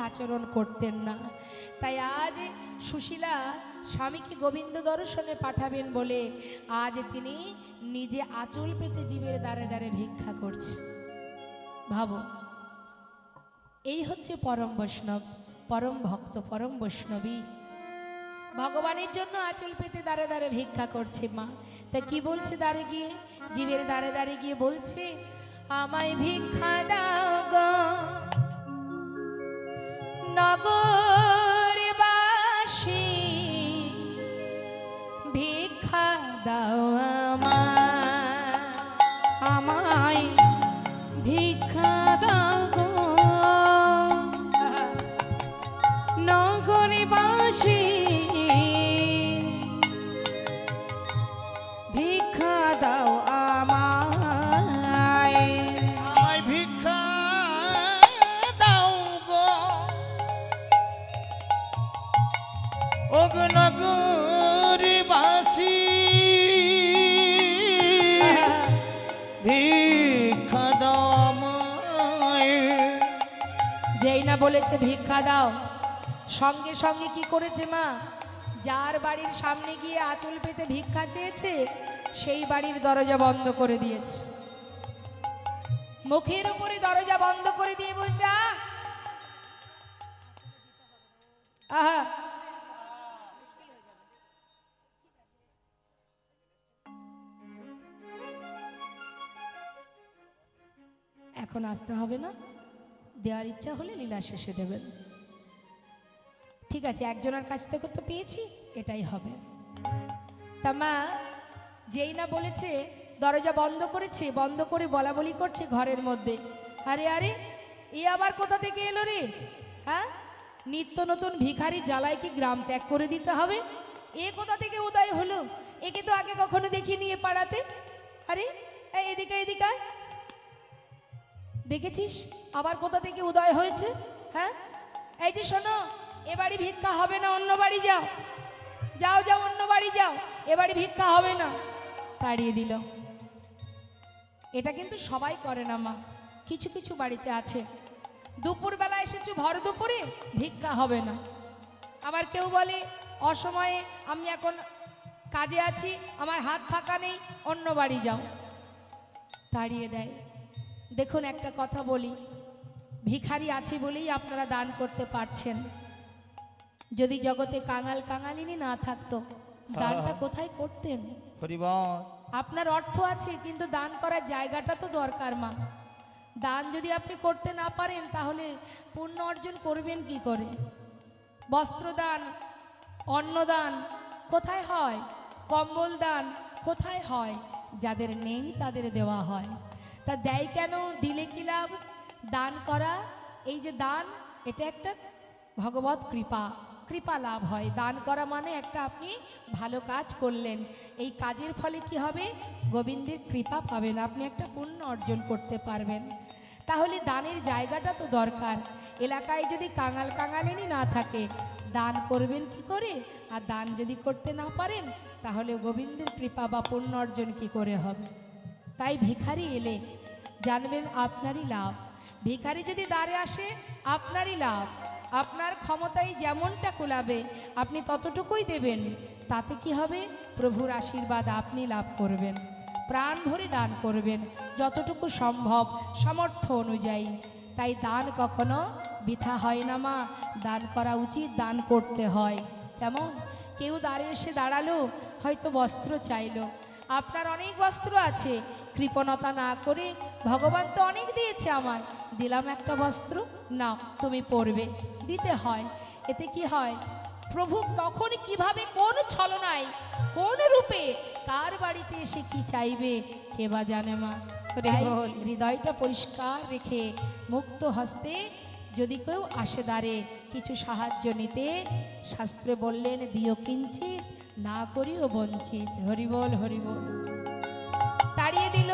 আচরণ করতেন না। তাই আজ সুশীলা স্বামীকে গোবিন্দ দর্শনে পাঠাবেন বলে আজ তিনি নিজে আঁচল পেতে জীবের দ্বারে দ্বারে ভিক্ষা করছে। ভাবো, এই হচ্ছে পরম বৈষ্ণব, পরম ভক্ত, পরম বৈষ্ণবী, ভগবানের জন্য আঁচল পেতে দ্বারে দ্বারে ভিক্ষা করছে মা। তা কি বলছে দ্বারে গিয়ে, জীবের দ্বারে দ্বারে গিয়ে বলছে, আমায় ভিক্ষা দাও গো নগরবাসী, ভিক্ষা দাও আমায় ভিক্ষা দাও গো নগরবাসী, ভিক্ষা দাও আমায়। আমায় ভিক্ষা দাও গো অগ্নগরবাসী, ভিক্ষা দাও আমায়। যেই না বলেছে ভিক্ষা দাও, সঙ্গে সঙ্গে কি করেছে মা, যার বাড়ির সামনে গিয়ে আঁচল পেতে ভিক্ষা চেয়েছে সেই বাড়ির দরজা বন্ধ করে দিয়েছে, মুখের উপরে দরজা বন্ধ করে দিয়ে বলছে, আহা এখন আসতে হবে না, দেওয়ার ইচ্ছা হলে লীলা শেষে দেবেন। ঠিক আছে, একজনের কাছ থেকে তো পেয়েছি, এটাই হবে। তা মা যেই না বলেছে দরজা বন্ধ করেছে, বন্ধ করে বলা বলি করছে ঘরের মধ্যে, আরে আরে এ আবার কোথা থেকে এলো রে, হ্যাঁ নিত্য নতুন ভিখারি জ্বালায় কি গ্রাম ত্যাগ করে দিতে হবে, এ কোথা থেকে উদয় হলো, একে তো আগে কখনো দেখিনি এ পাড়াতে, আরে এদিকে এদিকে আয়। দেখেছিস আবার কোথা থেকে উদয় হয়েছে, হ্যাঁ এই যে শোনো, এ বাড়ি ভিক্ষা হবে না, অন্য বাড়ি যাও, যাও যাও অন্য বাড়ি যাও, এ বাড়ি ভিক্ষা হবে না, তাড়িয়ে দিল। এটা কিন্তু সবাই করে না মা, কিছু কিছু বাড়িতে আছে, দুপুরবেলা এসেছো ভর দুপুরে ভিক্ষা হবে না, আবার কেউ বলে অসময়ে আমি এখন কাজে আছি, আমার হাত ফাঁকা নেই, অন্য বাড়ি যাও, তাড়িয়ে দেয়। দেখুন একটা কথা বলি, ভিখারি আছে বলেই আপনারা দান করতে পারছেন, যদি জগতে কাঙাল কাঙালিনী না থাকতো দানটা কোথায় করতেন? হরিবল। আপনার অর্থ আছে কিন্তু দান করার জায়গাটা তো দরকার মা, দান যদি আপনি করতে না পারেন তাহলে পুণ্য অর্জন করবেন কি করে? বস্ত্রদান, অন্নদান কোথায় হয়? কম্বল দান কোথায় হয়? যাদের নেই তাদের দেওয়া হয়। তা দেয় কেন? দিলে কি লাভ? দান করা, এই যে দান, এটা একটা ভগবত কৃপা, কৃপা লাভ হয়। দান করা মানে একটা আপনি ভালো কাজ করলেন, এই কাজের ফলে কি হবে? গোবিন্দের কৃপা পাবেন, আপনি একটা পুণ্য অর্জন করতে পারবেন। তাহলে দানের জায়গাটা তো দরকার। এলাকায় যদি কাঙাল কাঙালিনী না থাকে দান করবেন কি করে? আর দান যদি করতে না পারেন তাহলে গোবিন্দের কৃপা বা পুণ্য অর্জন কি করে হবে? তাই ভিখারি এলে জানবেন আপনারই লাভ। ভিখারি যদি দ্বারে আসে আপনারই লাভ। আপনার ক্ষমতায় যেমনটা কুলাবে আপনি ততটুকুই দেবেন, তাতে কি হবে? প্রভুর আশীর্বাদ আপনি লাভ করবেন। প্রাণ ভরে দান করবেন যতটুকু সম্ভব সামর্থ্য অনুযায়ী। তাই দান কখনো বৃথা হয় না মা, দান করা উচিত, দান করতে হয়। তেমন কেউ দ্বারে এসে দাঁড়ালো, হয়তো বস্ত্র চাইলো, আপনার অনেক বস্ত্র আছে, কৃপণতা না করে ভগবান তো অনেক দিয়েছে, আমার দিলাম একটা বস্ত্র, না তুমি পরবে, দিতে হয়। এতে কি হয়, প্রভু কখন কিভাবে কোন ছলনায় কোন রূপে কার বাড়িতে এসে কি চাইবে কে বা জানে মা। তাই হৃদয়টা পরিষ্কার রেখে মুক্ত হস্তে যদি কেউ আসে দ্বারে কিছু সাহায্য নিতে, শাস্ত্রে বললেন দিও কিঞ্চিত না করিও বঞ্চিত। হরিবল হরিবল। তাড়িয়ে দিল,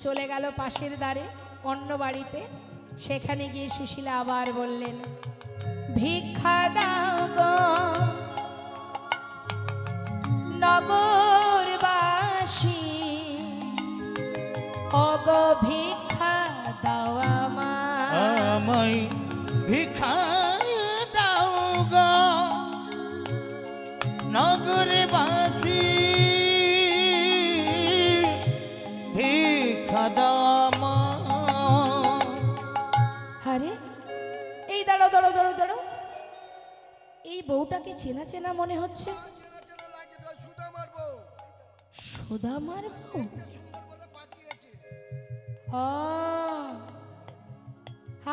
চলে গেল পাশের দ্বারে অন্য বাড়িতে। সেখানে গিয়ে সুশীলা আবার বললেন, ভিক্ষা দাও গো নগরবাসী, ওগো ভিক্ষা দাও আমায় ভিক্ষা দাও গো নগরবাসী, ভিক্ষা দাও আমায়। আরে এই দাঁড়ো দাঁড়ো দাঁড়ো দাঁড়ো, এই বউটাকে চেনা চেনা মনে হচ্ছে। সুদামার বউ? ও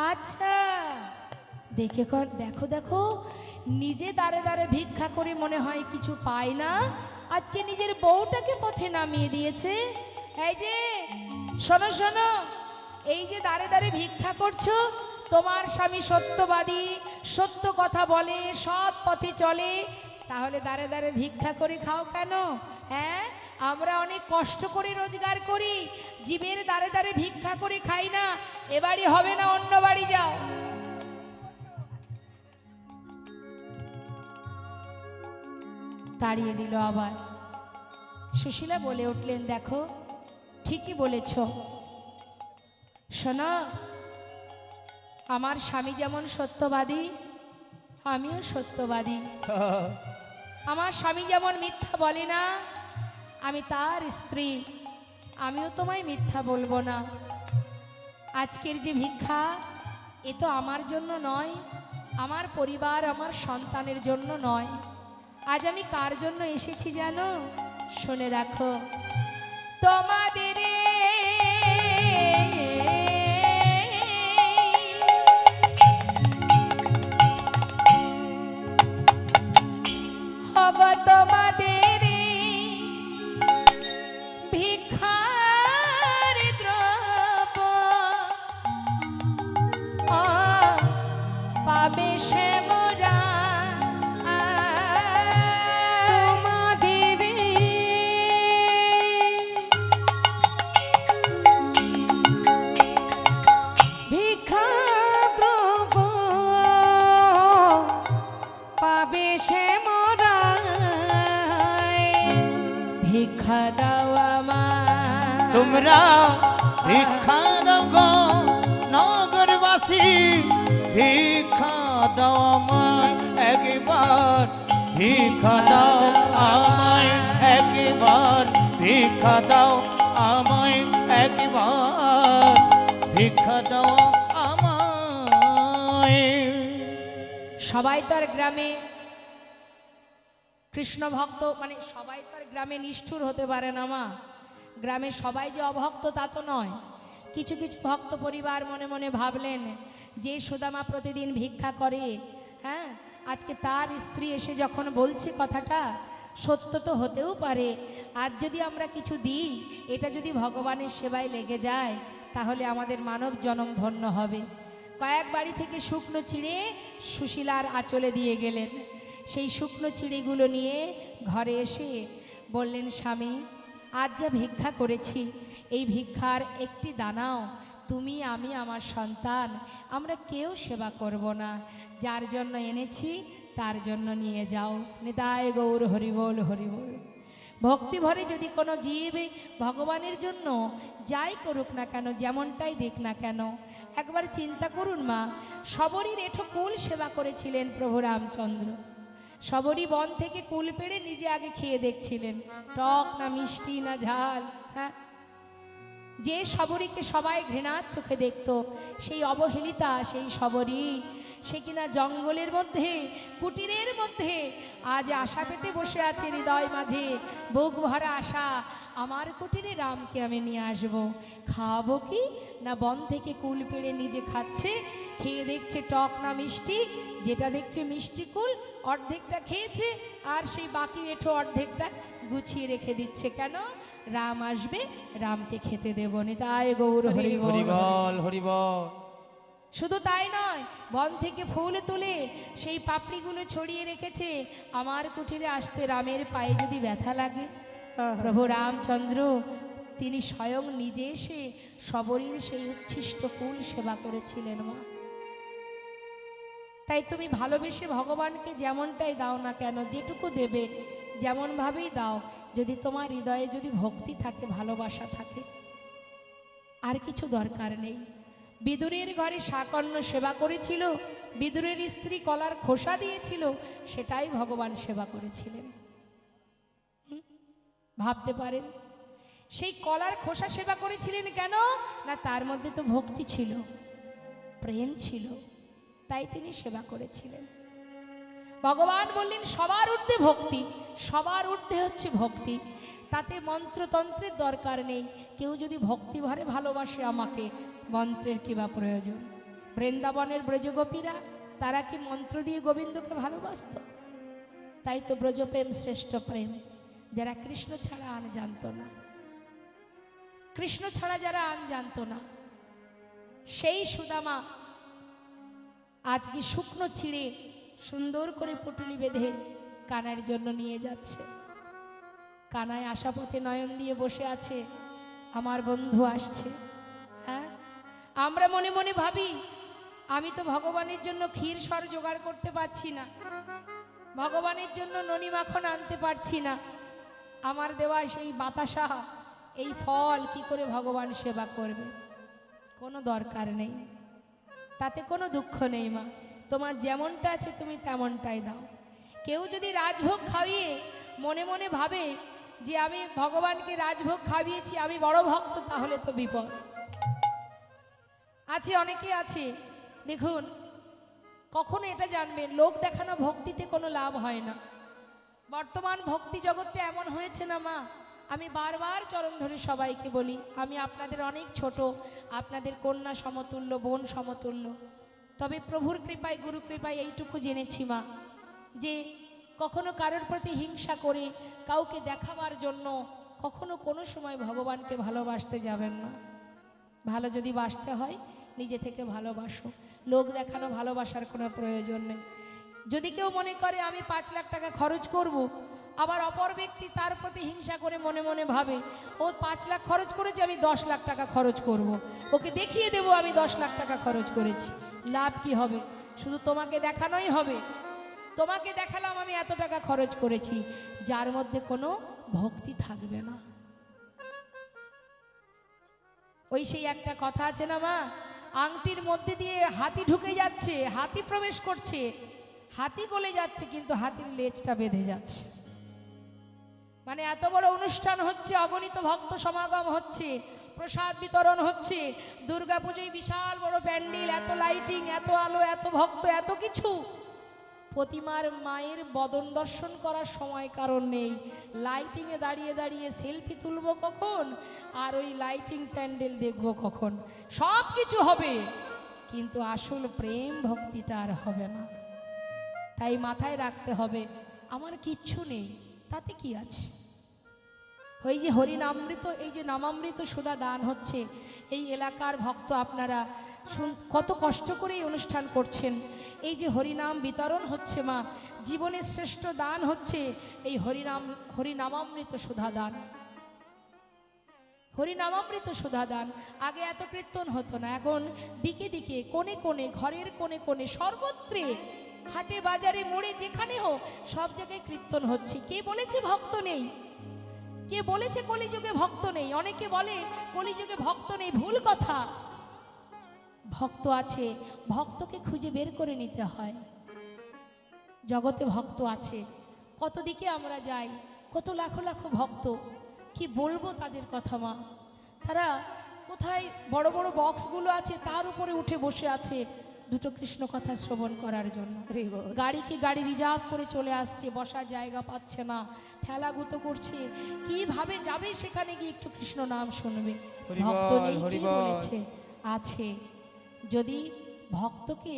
আচ্ছা, দেখো দেখো, নিজে দাঁড়ে দাঁড়ে ভিক্ষা করে মনে হয় কিছু পায় না, আজকে নিজের বউটাকে পথে নামিয়ে দিয়েছে। এই যে শোনো শোনো, এই যে দাঁড়ে দাঁড়ে ভিক্ষা করছো, তোমার স্বামী সত্যবাদী, সত্য কথা বলে, সৎ পথে চলে, তাহলে দাঁড়ে দাঁড়ে ভিক্ষা করে খাও কেন? হ্যাঁ, আমরা অনেক কষ্ট করে রোজগার করি, জীবের দাঁড়ে দাঁড়ে ভিক্ষা করে খাই না। এ বাড়ি হবে না, অন্য বাড়ি যাও। তাড়িয়ে দিল আবার। সুশীলা বলে উঠলেন, দেখো ঠিকই বলেছ, শোনো, আমার স্বামী যেমন সত্যবাদী, আমিও সত্যবাদী। আমার স্বামী যেমন মিথ্যা বলে না, আমি তার স্ত্রী, আমিও তোমায় মিথ্যা বলবো না। আজকের যে ভিক্ষা, এ তো আমার জন্য নয়, আমার পরিবার, আমার সন্তানের জন্য নয়। আজ আমি কার জন্য এসেছি জানো? শুনে রাখো, তোমাদের তোমাদের ভিক্ষার দ্রব্য পাবে সে মোরা, ভিক্ষা দ্রব্য পাবে সে মোরা, ভিক্ষা দাও আমায়, তোমরা ভিক্ষা দাও গো নগরবাসী, ভিক্ষা দাও আমায় একবার, ভিক্ষা দাও আমায় একবার, ভিক্ষা দাও আমায় একবার, ভিক্ষা দাও আমায়। সবাই তো আর গ্রামে কৃষ্ণ ভক্ত, মানে সবাই তো আর গ্রামে নিষ্ঠুর হতে পারে না মা। গ্রামে সবাই যে অভক্ত তা তো নয়। কিছু কিছু ভক্ত পরিবার মনে মনে ভাবলেন, যে সুদামা প্রতিদিন ভিক্ষা করে, হ্যাঁ, আজকে তার স্ত্রী এসে যখন বলছে কথাটা, সত্য তো হতেও পারে। আর যদি আমরা কিছু দিই, এটা যদি ভগবানের সেবায় লেগে যায়, তাহলে আমাদের মানব জনম ধন্য হবে। কয়েক বাড়ি থেকে শুকনো চিড়ে সুশীলার আঁচলে দিয়ে গেলেন। সেই শুকনো চিড়েগুলো নিয়ে ঘরে এসে বললেন, স্বামী, আজ যা ভিক্ষা করেছি, এই ভিক্ষার একটি দানাও তুমি, আমি, আমার সন্তান, আমরা কেউ সেবা করব না। যার জন্য এনেছি তার জন্য নিয়ে যাও। নিতাই গৌর হরিবল হরিবল। ভক্তি ভরে যদি কোনো জীব ভগবানের জন্য যাই করুক না কেন, যেমনটাই দিক না কেন, একবার চিন্তা করুন মা, সবরই রেঠো কুল সেবা করেছিলেন প্রভু রামচন্দ্র। সবরই বন থেকে কুল পেড়ে নিজে আগে খেয়ে দেখছিলেন, টক না মিষ্টি না ঝাল। হ্যাঁ, যে শবরীকে সবাই ঘৃণার চোখে দেখত, সেই অবহেলিতা, সেই শবরী, সে কিনা জঙ্গলের মধ্যে, কুটিরের মধ্যে আজ আশা পেতে বসে আছে হৃদয় মাঝে, বুক ভরা আশা, আমার কুটিরে রামকে আমি নিয়ে আসবো। খাওয়াবো কি না, বন থেকে কুল পেড়ে নিজে খাচ্ছে, খেয়ে দেখছে টক না মিষ্টি, যেটা দেখছে মিষ্টি কুল অর্ধেকটা খেয়েছে, আর সেই বাকি এঁঠো অর্ধেকটা গুছিয়ে রেখে দিচ্ছে। কেন? রাম আসবে, রামকে খেতে দেব নি। তাই গৌর হরি বল। হরিবল হরিবল। শুধু তাই নয়, বন থেকে ফুল তুলে সেই পাপড়িগুলো ছড়িয়ে রেখেছে, আমার কুঠিরে আসতে রামের পায়ে যদি ব্যথা লাগে। প্রভু রামচন্দ্র তিনি স্বয়ং নিজে এসে শবরীর সেই উচ্ছিষ্ট কুল সেবা করেছিলেন মা। তাই তুমি ভালোবেসে ভগবানকে যেমনটাই দাও না কেন, যেটুকু দেবে যেমনভাবেই দাও, যদি তোমার হৃদয়ে যদি ভক্তি থাকে, ভালোবাসা থাকে, আর কিছু দরকার নেই। বিদুরের ঘরে শাকন্য সেবা করেছিল, বিদুরের স্ত্রী কলার খোসা দিয়েছিল, সেটাই ভগবান সেবা করেছিলেন। ভাবতে পারেন সেই কলার খোসা সেবা করেছিলেন কেন? না তার মধ্যে তো ভক্তি ছিল, প্রেম ছিল, তাই তিনি সেবা করেছিলেন। ভগবান বললেন সবার ঊর্ধ্বে ভক্তি, সবার ঊর্ধ্বে হচ্ছে ভক্তি, তাতে মন্ত্রতন্ত্রের দরকার নেই। কেউ যদি ভক্তি ভরে ভালোবাসে আমাকে, মন্ত্রের কি বা প্রয়োজন? বৃন্দাবনের ব্রজগোপীরা তারা কি মন্ত্র দিয়ে গোবিন্দকে ভালোবাসত? তাই তো ব্রজপ্রেম শ্রেষ্ঠ প্রেম। যারা কৃষ্ণ ছাড়া আন জানতো না, কৃষ্ণ ছাড়া যারা আন জানতো না, সেই সুদামা আজকে শুকনো ছিঁড়ে সুন্দর করে পুটুলি বেঁধে কানার জন্য নিয়ে যাচ্ছে। কানায় আসা পথে নয়ন দিয়ে বসে আছে, আমার বন্ধু আসছে। হ্যাঁ, আমরা মনে মনে ভাবি আমি তো ভগবানের জন্য ক্ষীর সর জোগাড় করতে পারছি না, ভগবানের জন্য ননি মাখন আনতে পারছি না, আমার দেওয়া সেই বাতাসা, এই ফল কি করে ভগবান সেবা করবে? কোনো দরকার নেই, তাতে কোনো দুঃখ নেই মা। তোমার যেমনটা আছে তুমি তেমনটাই দাও। কেউ যদি রাজভোগ খাইয়ে মনে মনে ভাবে যে আমি ভগবানকে রাজভোগ খাইয়েছি, আমি বড় ভক্ত, তাহলে তো বিপদ আছে। অনেকে আছে, দেখুন, কখনো এটা জানবেন, লোক দেখানো ভক্তিতে কোনো লাভ হয় না। বর্তমান ভক্তি জগৎটা এমন হয়েছে না মা, আমি বারবার চরণ ধরে সবাইকে বলি, আমি আপনাদের অনেক ছোট, আপনাদের কন্যা সমতুল্য, বোন সমতুল্য, তবে প্রভুর কৃপায়, গুরু কৃপায় এইটুকু জেনেছি মা, যে কখনো কারোর প্রতি হিংসা করে কাউকে দেখাবার জন্য কখনো কোনো সময় ভগবানকে ভালোবাসতে যাবেন না। ভালো যদি বাসতে হয় নিজে থেকে ভালোবাসো, লোক দেখানো ভালোবাসার কোনো প্রয়োজন নেই। যদি কেউ মনে করে আমি 5 লাখ টাকা খরচ করব, আবার অপর ব্যক্তি তার প্রতি হিংসা করে মনে মনে ভাবে ও 5 লাখ খরচ করেছে, আমি 10 লাখ টাকা খরচ করব, ওকে দেখিয়ে দেব আমি 10 লাখ টাকা খরচ করেছি, লাভ কি হবে? শুধু তোমাকে দেখানোই হবে। তোমাকে দেখালাম আমি এত টাকা খরচ করেছি, যার মধ্যে কোনো ভক্তি থাকবে না। ওই সেই একটা কথা আছে না মা, আংটির মধ্যে দিয়ে হাতি ঢুকে যাচ্ছে, হাতি প্রবেশ করছে, হাতি গলে যাচ্ছে, কিন্তু হাতির লেজটা বেঁধে যাচ্ছে। মানে এত বড় অনুষ্ঠান হচ্ছে, অগণিত ভক্ত সমাগম হচ্ছে, প্রসাদ বিতরণ হচ্ছে, দুর্গাপুজোয় বিশাল বড় প্যান্ডেল, এত লাইটিং, এত আলো, এত ভক্ত, এত কিছু। প্রতিমার মায়ের বদন দর্শন করার সময় কারণ নেই, লাইটিংয়ে দাঁড়িয়ে দাঁড়িয়ে সেলফি তুলব কখন, আর ওই লাইটিং প্যান্ডেল দেখব কখন। সব কিছু হবে, কিন্তু আসল প্রেম ভক্তিটা আর হবে না। তাই মাথায় রাখতে হবে, আমার কিচ্ছু নেই, তাতে কি আছে? ওই যে হরিনামৃত, এই যে নামামৃত সুধা দান হচ্ছে, এই এলাকার ভক্ত আপনারা কত কষ্ট করে এই অনুষ্ঠান করছেন। এই যে হরিনাম বিতরণ হচ্ছে মা, জীবনের শ্রেষ্ঠ দান হচ্ছে এই হরিনামামৃত সুধা দান, হরিনামামৃত সুধা দান। আগে এত কীর্তন হতো না, এখন দিকে দিকে, কোণে কোণে, ঘরের কোণে কোণে, সর্বত্রে, হাটে বাজারে মোড়ে যেখানে হোক সব জায়গায় কীর্তন হচ্ছে। কে বলেছে ভক্ত নেই? কে বলেছে কলিযুগে ভক্ত নেই? অনেকে বলে কলিযুগে ভক্ত নেই, ভুল কথা। ভক্ত আছে, ভক্তকে খুঁজে বের করে নিতে হয়। জগতে ভক্ত আছে, কত দিকে আমরা যাই, কত লাখো লাখো ভক্ত, কি বলবো তাদের কথা মা। তারা কোথায় বড় বড় বক্সগুলো আছে তার উপরে উঠে বসে আছে দুটো কৃষ্ণ কথা শ্রবণ করার জন্য। গাড়ি রিজার্ভ করে চলে আসছে, বসার জায়গা পাচ্ছে না, ঠেলাগুতো করছে, কিভাবে যাবে সেখানে গিয়ে একটু কৃষ্ণ নাম শুনবে। হরিবল, ভক্ত নেই, কে হরিবল। বলেছে? আছে। যদি ভক্তকে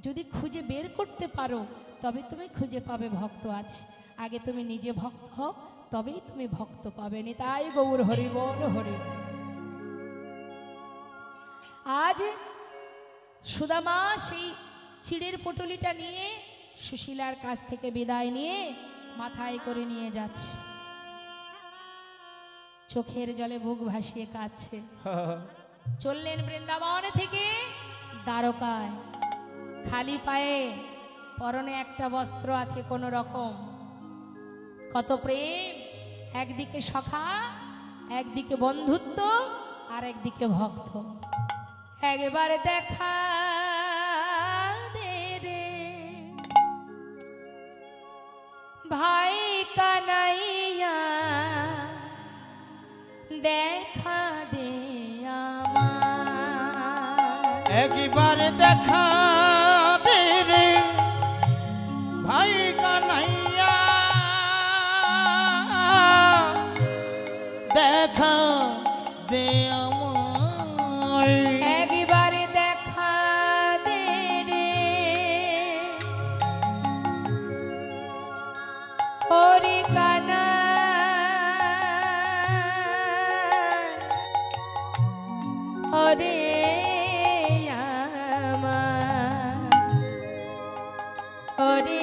যদি খুঁজে বের করতে পারো তবে তুমি খুঁজে পাবে ভক্ত আছে। আগে তুমি নিজে ভক্ত হও, তবেই তুমি ভক্ত পাবে। নিতাই গৌর হরি বল হরি। আজ সুদামা সেই চিড়ের পটুলিটা নিয়ে সুশীলার কাছ থেকে বিদায় নিয়ে মাথায় করে নিয়ে যাচ্ছে, চোখের জলে বুক ভাসিয়ে কাঁদছে। চললেন বৃন্দাবন থেকে দ্বারকায়, খালি পায়ে, পরনে একটা বস্ত্র আছে কোন রকম। কত প্রেম, একদিকে সখা, একদিকে বন্ধুত্ব, আর একদিকে ভক্ত। একবার দেখা দে রে ভাই কানাইয়া, দেখা দে আমার। একবার দেখা দে রে ভাই কানাইয়া, দেখা দে আমায়। একবার দেখা দে রে হরি কানা, ওরে আমার, ওরে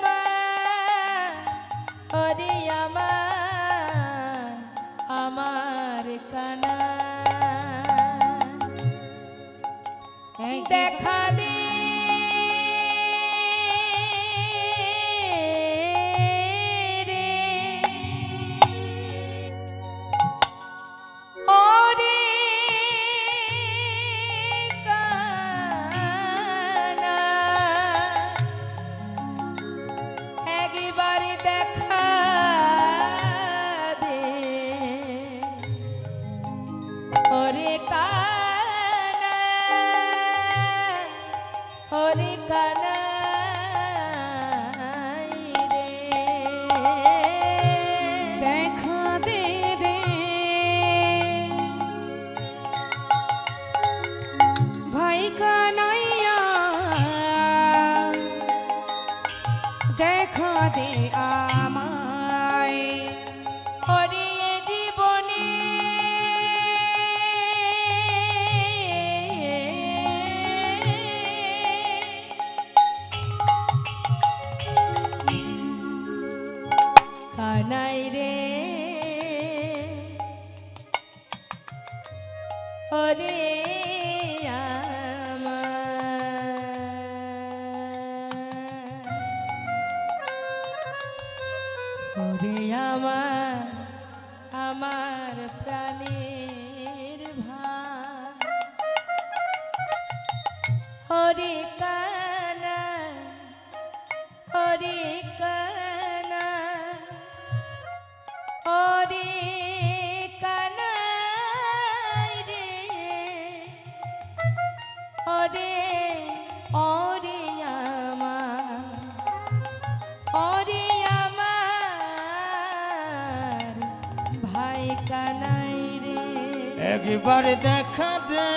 আমার, ওরে আমার, আমার কানা। দেখা দে রে ওরে কানা, একবার দেখা দে ওরে কানা, ওরে কানাই রে। দেখা দে রে ভাই কানাইয়া, দেখা দে আমায়। ওরে এ জীবনে কানাই রে, ওরে আমার, ওরে আমার, আমার প্রাণের ভাই, হরে কানা, হরে কানা, হরে কানাই রে, হরে ওরে আমার, ওরে আমার ভাই কানাই রে। একবার দেখা দে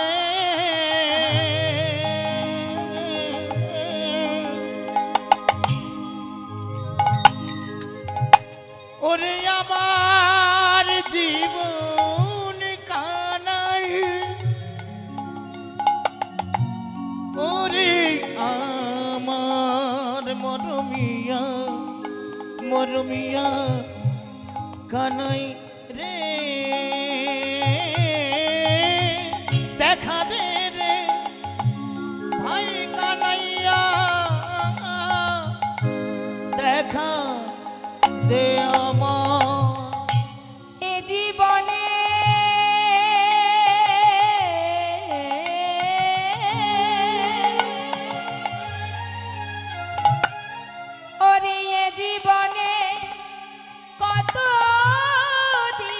ওরে আমার জীবন কানাই, ওরে আমার মরমিয়া, মরমিয়া কানাই রে। দেখা দে রে ভাই কানাইয়া, দেখা দে আমার। এ জীবনে ওরে এ জীবনে কত দিন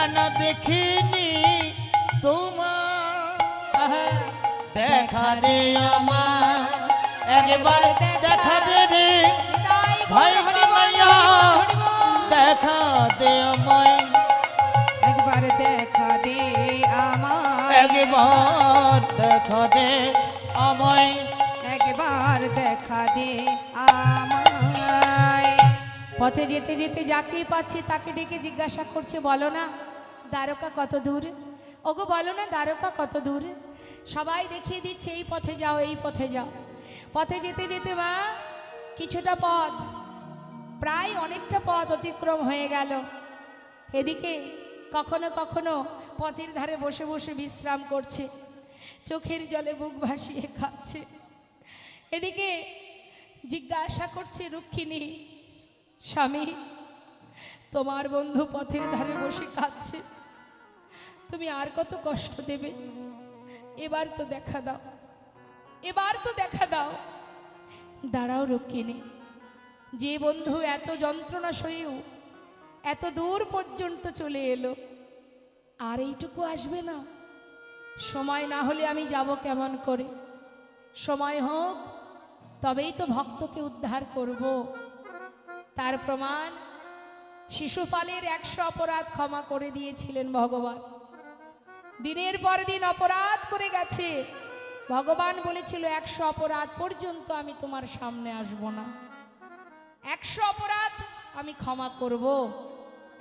কেন দেখিনি তোমার আহা, দেখা দে আমার একবার দেখা দে রে নিতাই গৌর ভাই হরি বল, কানাইয়া হরি বল। দেখা দে আমায় একবার দেখা দে আমায় একবার দেখা দে আমায় একবার দেখা দে আমায় পথে যেতে যেতে যাকেই পাচ্ছে তাকে ডেকে জিজ্ঞাসা করছে, বলো না দ্বারকা কত দূর? ওগো বলো না দ্বারকা কত দূর? সবাই দেখিয়ে দিচ্ছে এই পথে যাও, এই পথে যাও। পথে যেতে যেতে মা কিছুটা পথ, প্রায় অনেকটা পথ অতিক্রম হয়ে গেল। এদিকে কখনো কখনো পথের ধারে বসে বসে বিশ্রাম করছে, চোখের জলে বুক ভাসিয়ে খাচ্ছে। এদিকে জিজ্ঞাসা করছে রুক্মিণী, স্বামী তোমার বন্ধু পথের ধারে বসে কাঁদছে, তুমি আর কত কষ্ট দেবে? এবার তো দেখা দাও, এবার তো দেখা দাও। দাঁড়াও রুক্মিণী, যে বন্ধু এত যন্ত্রণা সয়েও এত দূর পর্যন্ত চলে এলো, আর এইটুকু আসবে না? সময় না হলে আমি যাব কেমন করে? সময় হোক তবেই তো ভক্তকে উদ্ধার করব। তার প্রমাণ শিশুপালের 100 অপরাধ ক্ষমা করে দিয়েছিলেন ভগবান। দিনের পর দিন অপরাধ করে গেছে, ভগবান বলেছিল 100 অপরাধ পর্যন্ত আমি তোমার সামনে আসব না, 100 অপরাধ আমি ক্ষমা করব,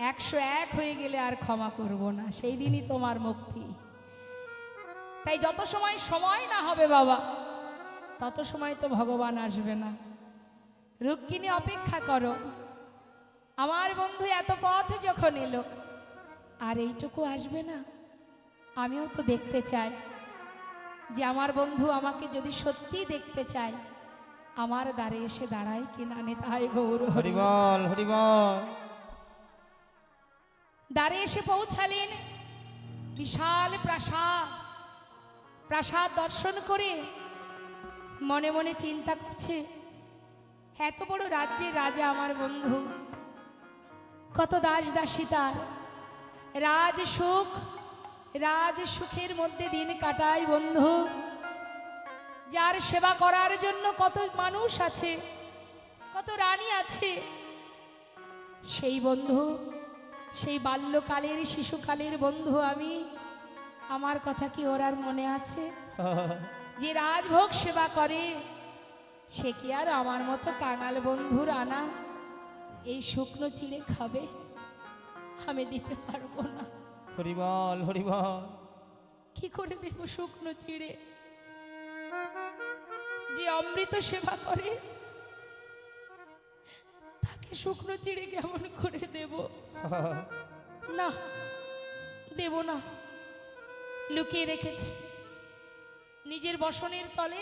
101 হয়ে গেলে আর ক্ষমা করব না, সেই দিনই তোমার মুক্তি। তাই যত সময় সময় না হবে বাবা, তত সময় তো ভগবান আসবে না। রুক্মিণী অপেক্ষা করো, আমার বন্ধু এত পথ যখন এলো আর এইটুকু আসবে না? আমিও তো দেখতে চাই যে আমার বন্ধু আমাকে যদি সত্যি দেখতে চায় আমার দ্বারে এসে দাঁড়ায় কিনা। নিতাই গৌর হরি হরি বল হরি বল। দ্বারে এসে পৌঁছালেন, বিশাল প্রাসাদ। প্রাসাদ দর্শন করে মনে মনে চিন্তা করছে, এত বড় রাজ্যের রাজা আমার বন্ধু, কত দাস দাসী তার, রাজ সুখের মধ্যে দিন কাটায় বন্ধু। যার সেবা করার জন্য কত মানুষ আছে, কত রানী আছে, সেই বন্ধু, সেই বাল্যকালের শিশুকালের বন্ধু আমি, আমার কথা কি ওর আর মনে আছে? যে রাজভোগ সেবা করে সে কি আর আমার মতো কাঙাল বন্ধুর আনা এই শুকনো চিড়ে খাবে? আমি দিতে পারবো না। হরি বল হরি বল। কি করে দেব শুকনো চিড়ে? যে অমৃত সেবা করে তাকে শুকনো চিড়ে কেমন করে দেব? না, দেব না। লুকিয়ে রেখেছি, নিজের বসনের তলে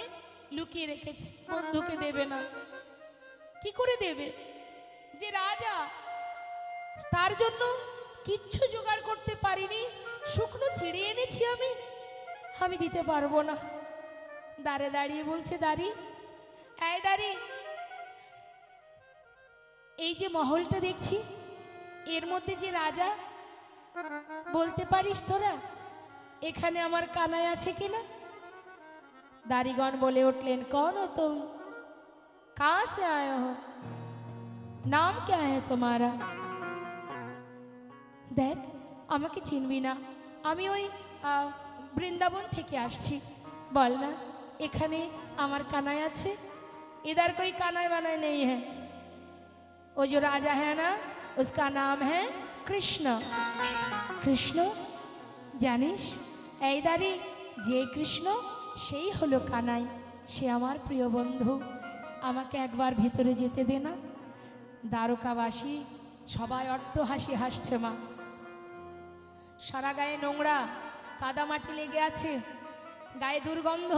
লুকিয়ে রেখেছি, বন্ধুকে দেবে না। কি করে দেবে? যে রাজা, তার জন্য কিচ্ছু জোগাড় করতে পারিনি, শুকনো চিড়ে এনেছি আমি দিতে পারবো না। দাঁড়ে দাঁড়িয়ে বলছে, দাঁড়ি, এই দাঁড়ি, এই যে মহলটা দেখছি এর মধ্যে যে রাজা, বলতে পারিস তোরা এখানে আমার কানাই আছে কিনা? দাড়িগণ বলে উঠলেন, कौन हो तुम, कहाँ से आए हो, नाम क्या है तुम्हारा? দেখ আমাকে চিনবি না, আমি ওই বৃন্দাবন থেকে আসছি, বল না এখানে আমার কানাই আছে? इधर कोई कानाई वानाई नहीं है, वो जो राजा है ना उसका नाम है कृष्ण। कृष्ण জানিস? এই দাঁড়ি, যে কৃষ্ণ সেই হলো কানাই, সে আমার প্রিয় বন্ধু, আমাকে একবার ভেতরে যেতে দে না। দ্বারকাবাসী সবাই অট্টহাসি হাসছে মা। সারা গায়ে নোংরা কাদামাটি লেগে আছে, গায়ে দুর্গন্ধ,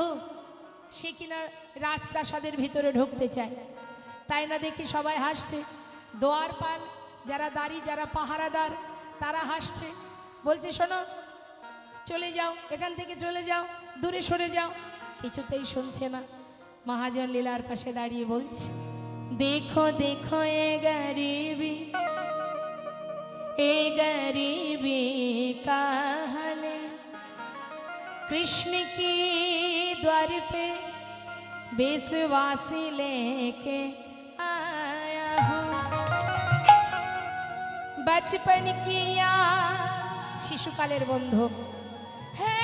সে কিনা রাজপ্রাসাদের ভিতরে ঢুকতে চায়, তাই না দেখি সবাই হাসছে। দোয়ারপাল যারা দাঁড়ি, যারা পাহারাদার, তারা হাসছে, বলছে শোনো চলে যাও, এখান থেকে চলে যাও, দূরে সরে যাও। কিছুতেই শুনছে না। মহাজন লীলার পাশে দাঁড়িয়ে বলছে, দেখো দেখো এ গরিবি, ए गरीबी का हल कृष्ण की द्वार पे विश्वासी लेके आया हूँ। बचपन किया शिशुकालेर बंधु है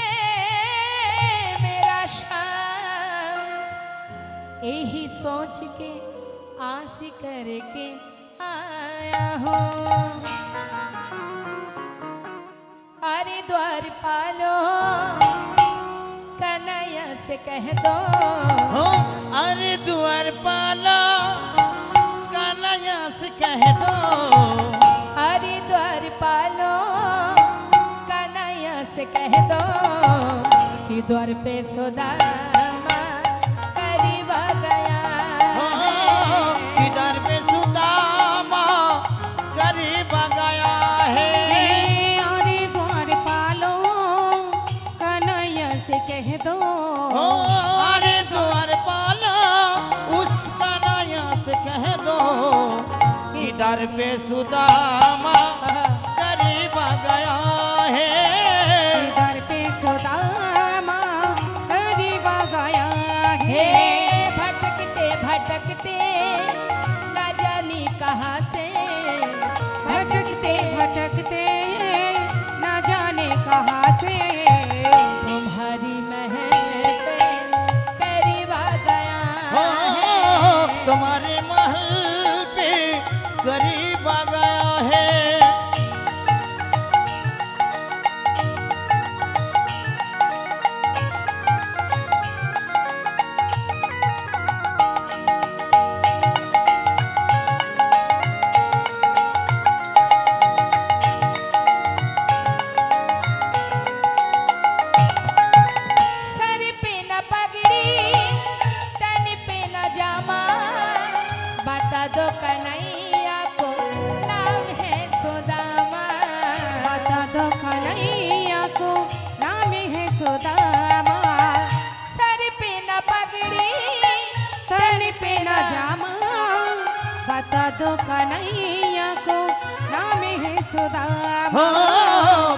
मेरा शाम, यही सोच के आस करके आया हूँ। अरे द्वार पालो कन्हैया से कह दो, हो अरे द्वार पालो कन्हैया से कह दो, अरे द्वार पालो कन्हैया से कह दो कि द्वार पे सुदामा करीब आ गया हो किधर पे सुदामा करीब आ गया है। अरे द्वार पालो कन्हैया से कह दो, हो अरे द्वार पालो उस कन्हैया से कह दो किधर पे सुदामा करीब आ गया है। इधर पे सुदामा करीब आ गया हे है। भटकते भटकते न जानी कहाँ से, भटकते भटकते न जाने कहाँ से तुम्हारी महल पे करीब आ गया हो है। तुम्हारे महल पे करीब आ गया है। सर पे न पगड़ी तन पे न जामा, बता दो कन्हैया को नाम है सुदामा। बता दो कन्हैया को नाम है सुदामा। सर पे न पगड़ी तन पे न जामा, बता दो कन्हैया को नाम है सुदामा। हो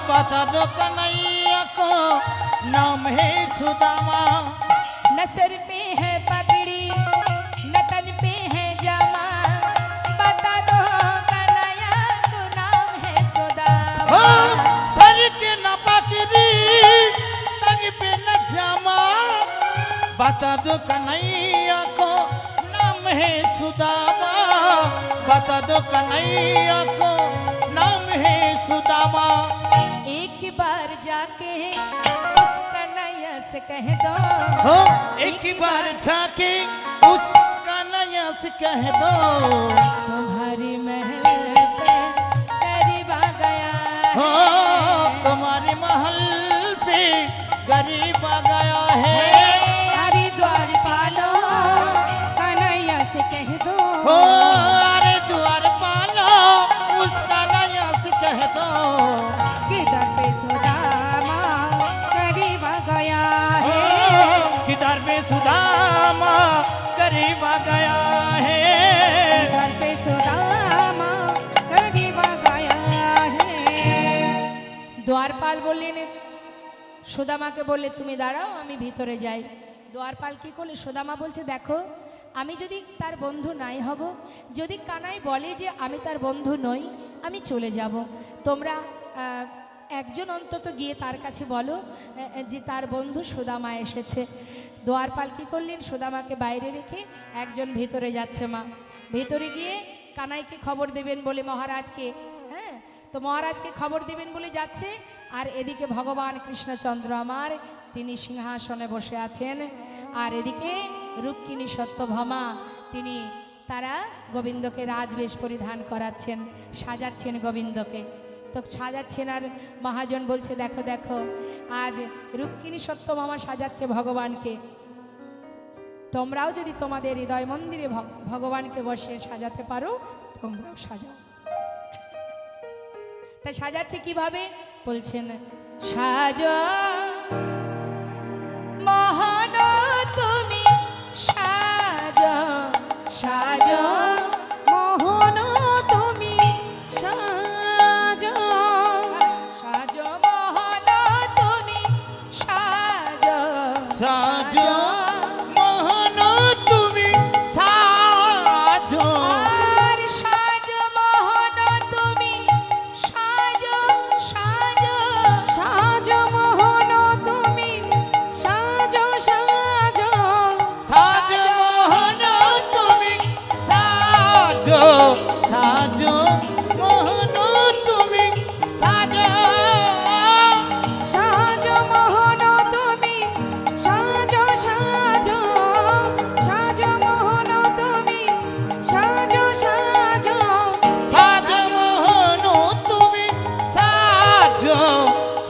बता दो कन्हैया को नाम है सुदामा। न सर पे है पगड़ी न तन पे है जामा, बता दो कन्हैया को नाम है हो सुदामा। सर के न पकड़ी तंग पे न जामा, बता दो कन्हैया को नाम है सुदामा। बता दो कन्हैया को नाम है सुदामा। एक बार जाके उस कन्हैया से कह दो, हो एक बार जाके उस कन्हैया से कह दो तुम्हारी महल पे करीब आ गया हो है। तुम्हारे महल पे गरीब आ गया है। अरे द्वार पालो कन्हैया से कह दो, हो अरे द्वार पालो उस कन्हैया से कह दो किधर पे सुदामा करीब आ गया हो है। किधर पे सुदामा करीब आ गया है। किधर पे सुदामा करीब आ गया है। দ্বারপাল বললেন সুদামাকে বললে তুমি দাঁড়াও আমি ভিতরে যাই। দ্বারপাল কি করলে সুদামা বলছে দেখো আমি যদি তার বন্ধু নাই হব, যদি কানাই বলে যে আমি তার বন্ধু নই আমি চলে যাব, তোমরা একজন অন্তত গিয়ে তার কাছে বলো যে তার বন্ধু সুদামা এসেছে। দ্বারপাল কি করলেন সুদামাকে বাইরে রেখে একজন ভিতরে যাচ্ছে মা, ভিতরে গিয়ে কানাইকে খবর দেবেন বলে মহারাজকে, হ্যাঁ তো মহারাজকে খবর দেবেন বলে যাচ্ছে। আর এদিকে ভগবান কৃষ্ণচন্দ্র আমার তিনি সিংহাসনে বসে আছেন, আর এদিকে রুক্মিণী সত্যভামা তিনি তারা গোবিন্দকে রাজবেশ পরিধান করাচ্ছেন, সাজাচ্ছেন গোবিন্দকে। তো সাজাচ্ছেন আর মহাজন বলছে দেখো দেখো আজ রুক্মিণী সত্যভামা সাজাচ্ছে ভগবানকে, তোমরাও যদি তোমাদের হৃদয় মন্দিরে ভগবানকে বসিয়ে সাজাতে পারো তোমরাও সাজাও। তা সাজাচ্ছে কিভাবে বলছেন সাজ মহান তুমি সাজ সাজ মোহন তুমি সাজ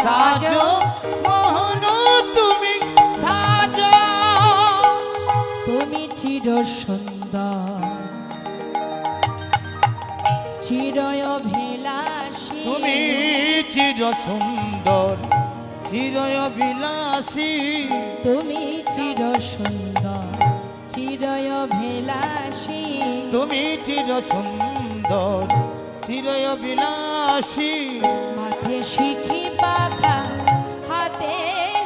সাজো মোহন তুমি সাজো। তুমি চির সুন্দর চিরয় অভিলাষী, তুমি চির সুন্দর চিরয় বিলাসী। তুমি চির সুন্দর চিরয় অভিলাষী, তুমি চির সুন্দর চিরয় বিলাসী। মাথে শিখি পাখা হাতে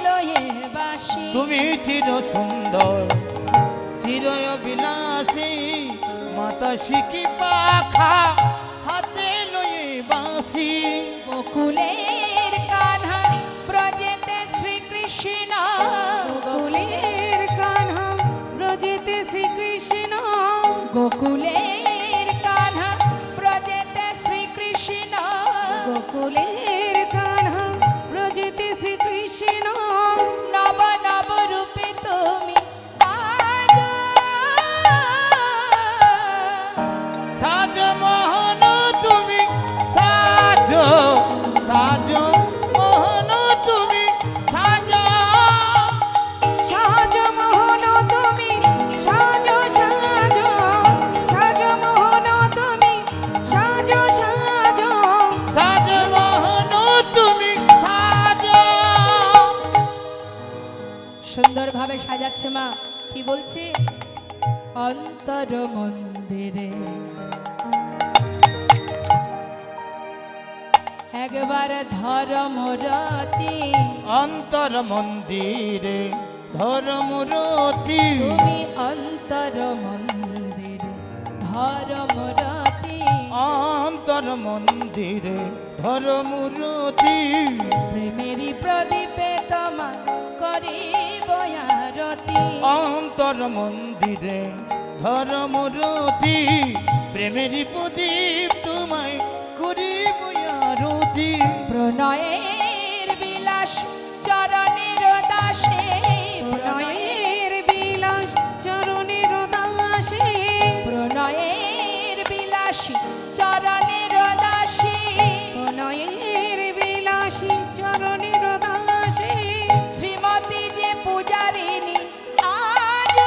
লয়ে বাসি, তুমি চির সুন্দর চিরয় বিলাসী। মাতা শিখি পাখা হাতে লয়ে বাঁশি। গোকুলের কান্হা ব্রজেতে শ্রীকৃষ্ণ, গোকুলের কান্হা ব্রজেতে শ্রীকৃষ্ণ, গোকুলের কান্হা ব্রজেতে শ্রীকৃষ্ণ, গোকুলের কান্হা ব্রজেতে শ্রীকৃষ্ণ। নব নব রূপে তুমি আজ সাজো মোহন তুমি সাজো সাজো মোহন তুমি সাজো। সাজো মোহন তুমি সাজো সাজো, সাজো মোহন তুমি সাজো সাজো। সাজো মোহন তুমি সাজো। সুন্দরভাবে সাজাচ্ছে মা। কি বলছে? অন্তর মন্দিরে একবার ধর্মরতি, অন্তর মন্দিরে ধর্মরতি। তুমি অন্তর মন্দিরে ধর্মরতি, অন্তর মন্দিরে ধর্মরতি। প্রেমেরই প্রদীপে তোমার করিব আরতি, অন্তর মন্দিরে ধর্মরতি। প্রেমেরই প্রদীপ তোমায় করিব আরতি। প্রণয়ের বিলাস চরণের দাসে, প্রণয়ের বিলাস চরণের দাসে, প্রণয়ের বিলাসী চরণের দাসী, প্রণয়ের বিলাসী চরণের দাসে। শ্রীমতী যে পূজারিণী আজ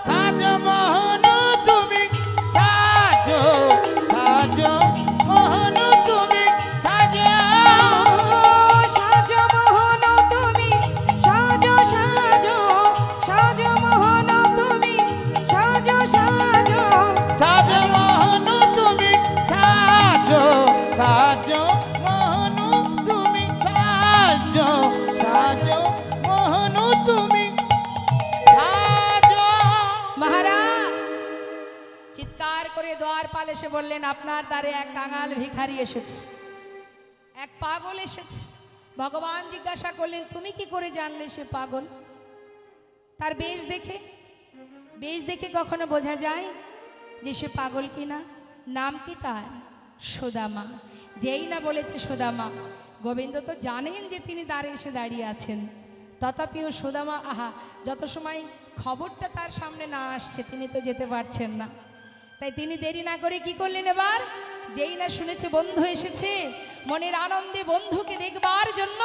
সাজো মোহন তুমি সাজো সাজো মোহন তুমি সাজো। সাজো মোহন তুমি সাজো সাজো, সাজো মোহন তুমি সাজো সাজো। সাজো মোহন তুমি সাজো সাজো মোহন তুমি সাজো সাজো মোহন তুমি সাজো। মহারাজ চিৎকার করে দ্বারপাল এসে বললেন, আপনার দ্বারে এক কাঙাল ভিখারি এসেছে, এক পাগল এসেছে। ভগবান জিজ্ঞাসা করলেন, তুমি কি করে জানলে সে পাগল? তার বেশ দেখে কখনো বোঝা যায় যে সে পাগল কিনা? নাম কি তার? সুদামা। যেই না বলেছে সুদামা, গোবিন্দ তো জানেন যে তিনি দ্বারে এসে দাঁড়িয়ে আছেন, তথাপিও সুদামা আহা যত সময় খবরটা তার সামনে না আসছে তিনি তো যেতে পারছেন না। তাই তিনি দেরি না করে কি করলেন, এবার যেই না শুনেছে বন্ধু এসেছে, মনের আনন্দে বন্ধুকে দেখবার জন্য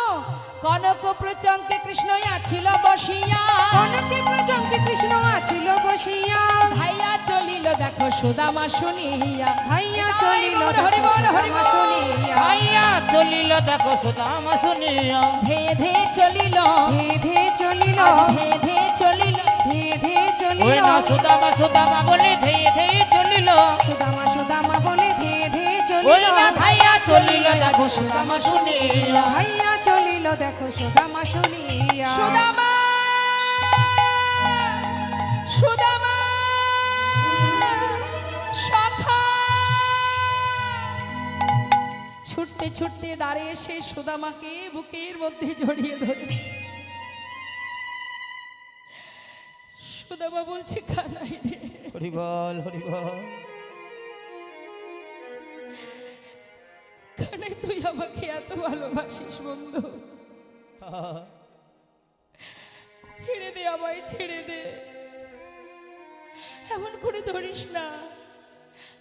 কনক প্রচঙ্কে কৃষ্ণ আছিল বসিয়া, কনকে প্রচঙ্কে কৃষ্ণ আছিল বসিয়া। ভাইয়া চলিল দেখো সুদামা শুনিয়া, ভাইয়া চলিল হরি বল হরি বল শুনিয়া। ভাইয়া চলিল দেখো সুদামা শুনিয়া। ধে ধে চলিল, ধে ধে চলিল, আজ ধে ধে চলিল, ধে ধে ওই চলিল। না সুদামা সুদামা বলে ধেয়ে ধেয়ে চলিল। সুদামা সুদামা বলে ধে ধে ওই চলিল। না ভাইয়া চলিল দেখো সুদামা শুনিয়া। ভাইয়া চলিল দেখো সুদামা শুনিয়া। সুদামা সুদামা সখা ছুটতে ছুটতে দাঁড়িয়ে এসে সুদামাকে বুকের মধ্যে জড়িয়ে ধরেছে। সুদামা বলছে, কানাই রে, হরিবল হরিবল। কানাই তুই আমাকে এত ভালোবাসিস বন্ধু, ছেড়ে দে আমায়, ছেড়ে দে, এমন করে ধরিস না।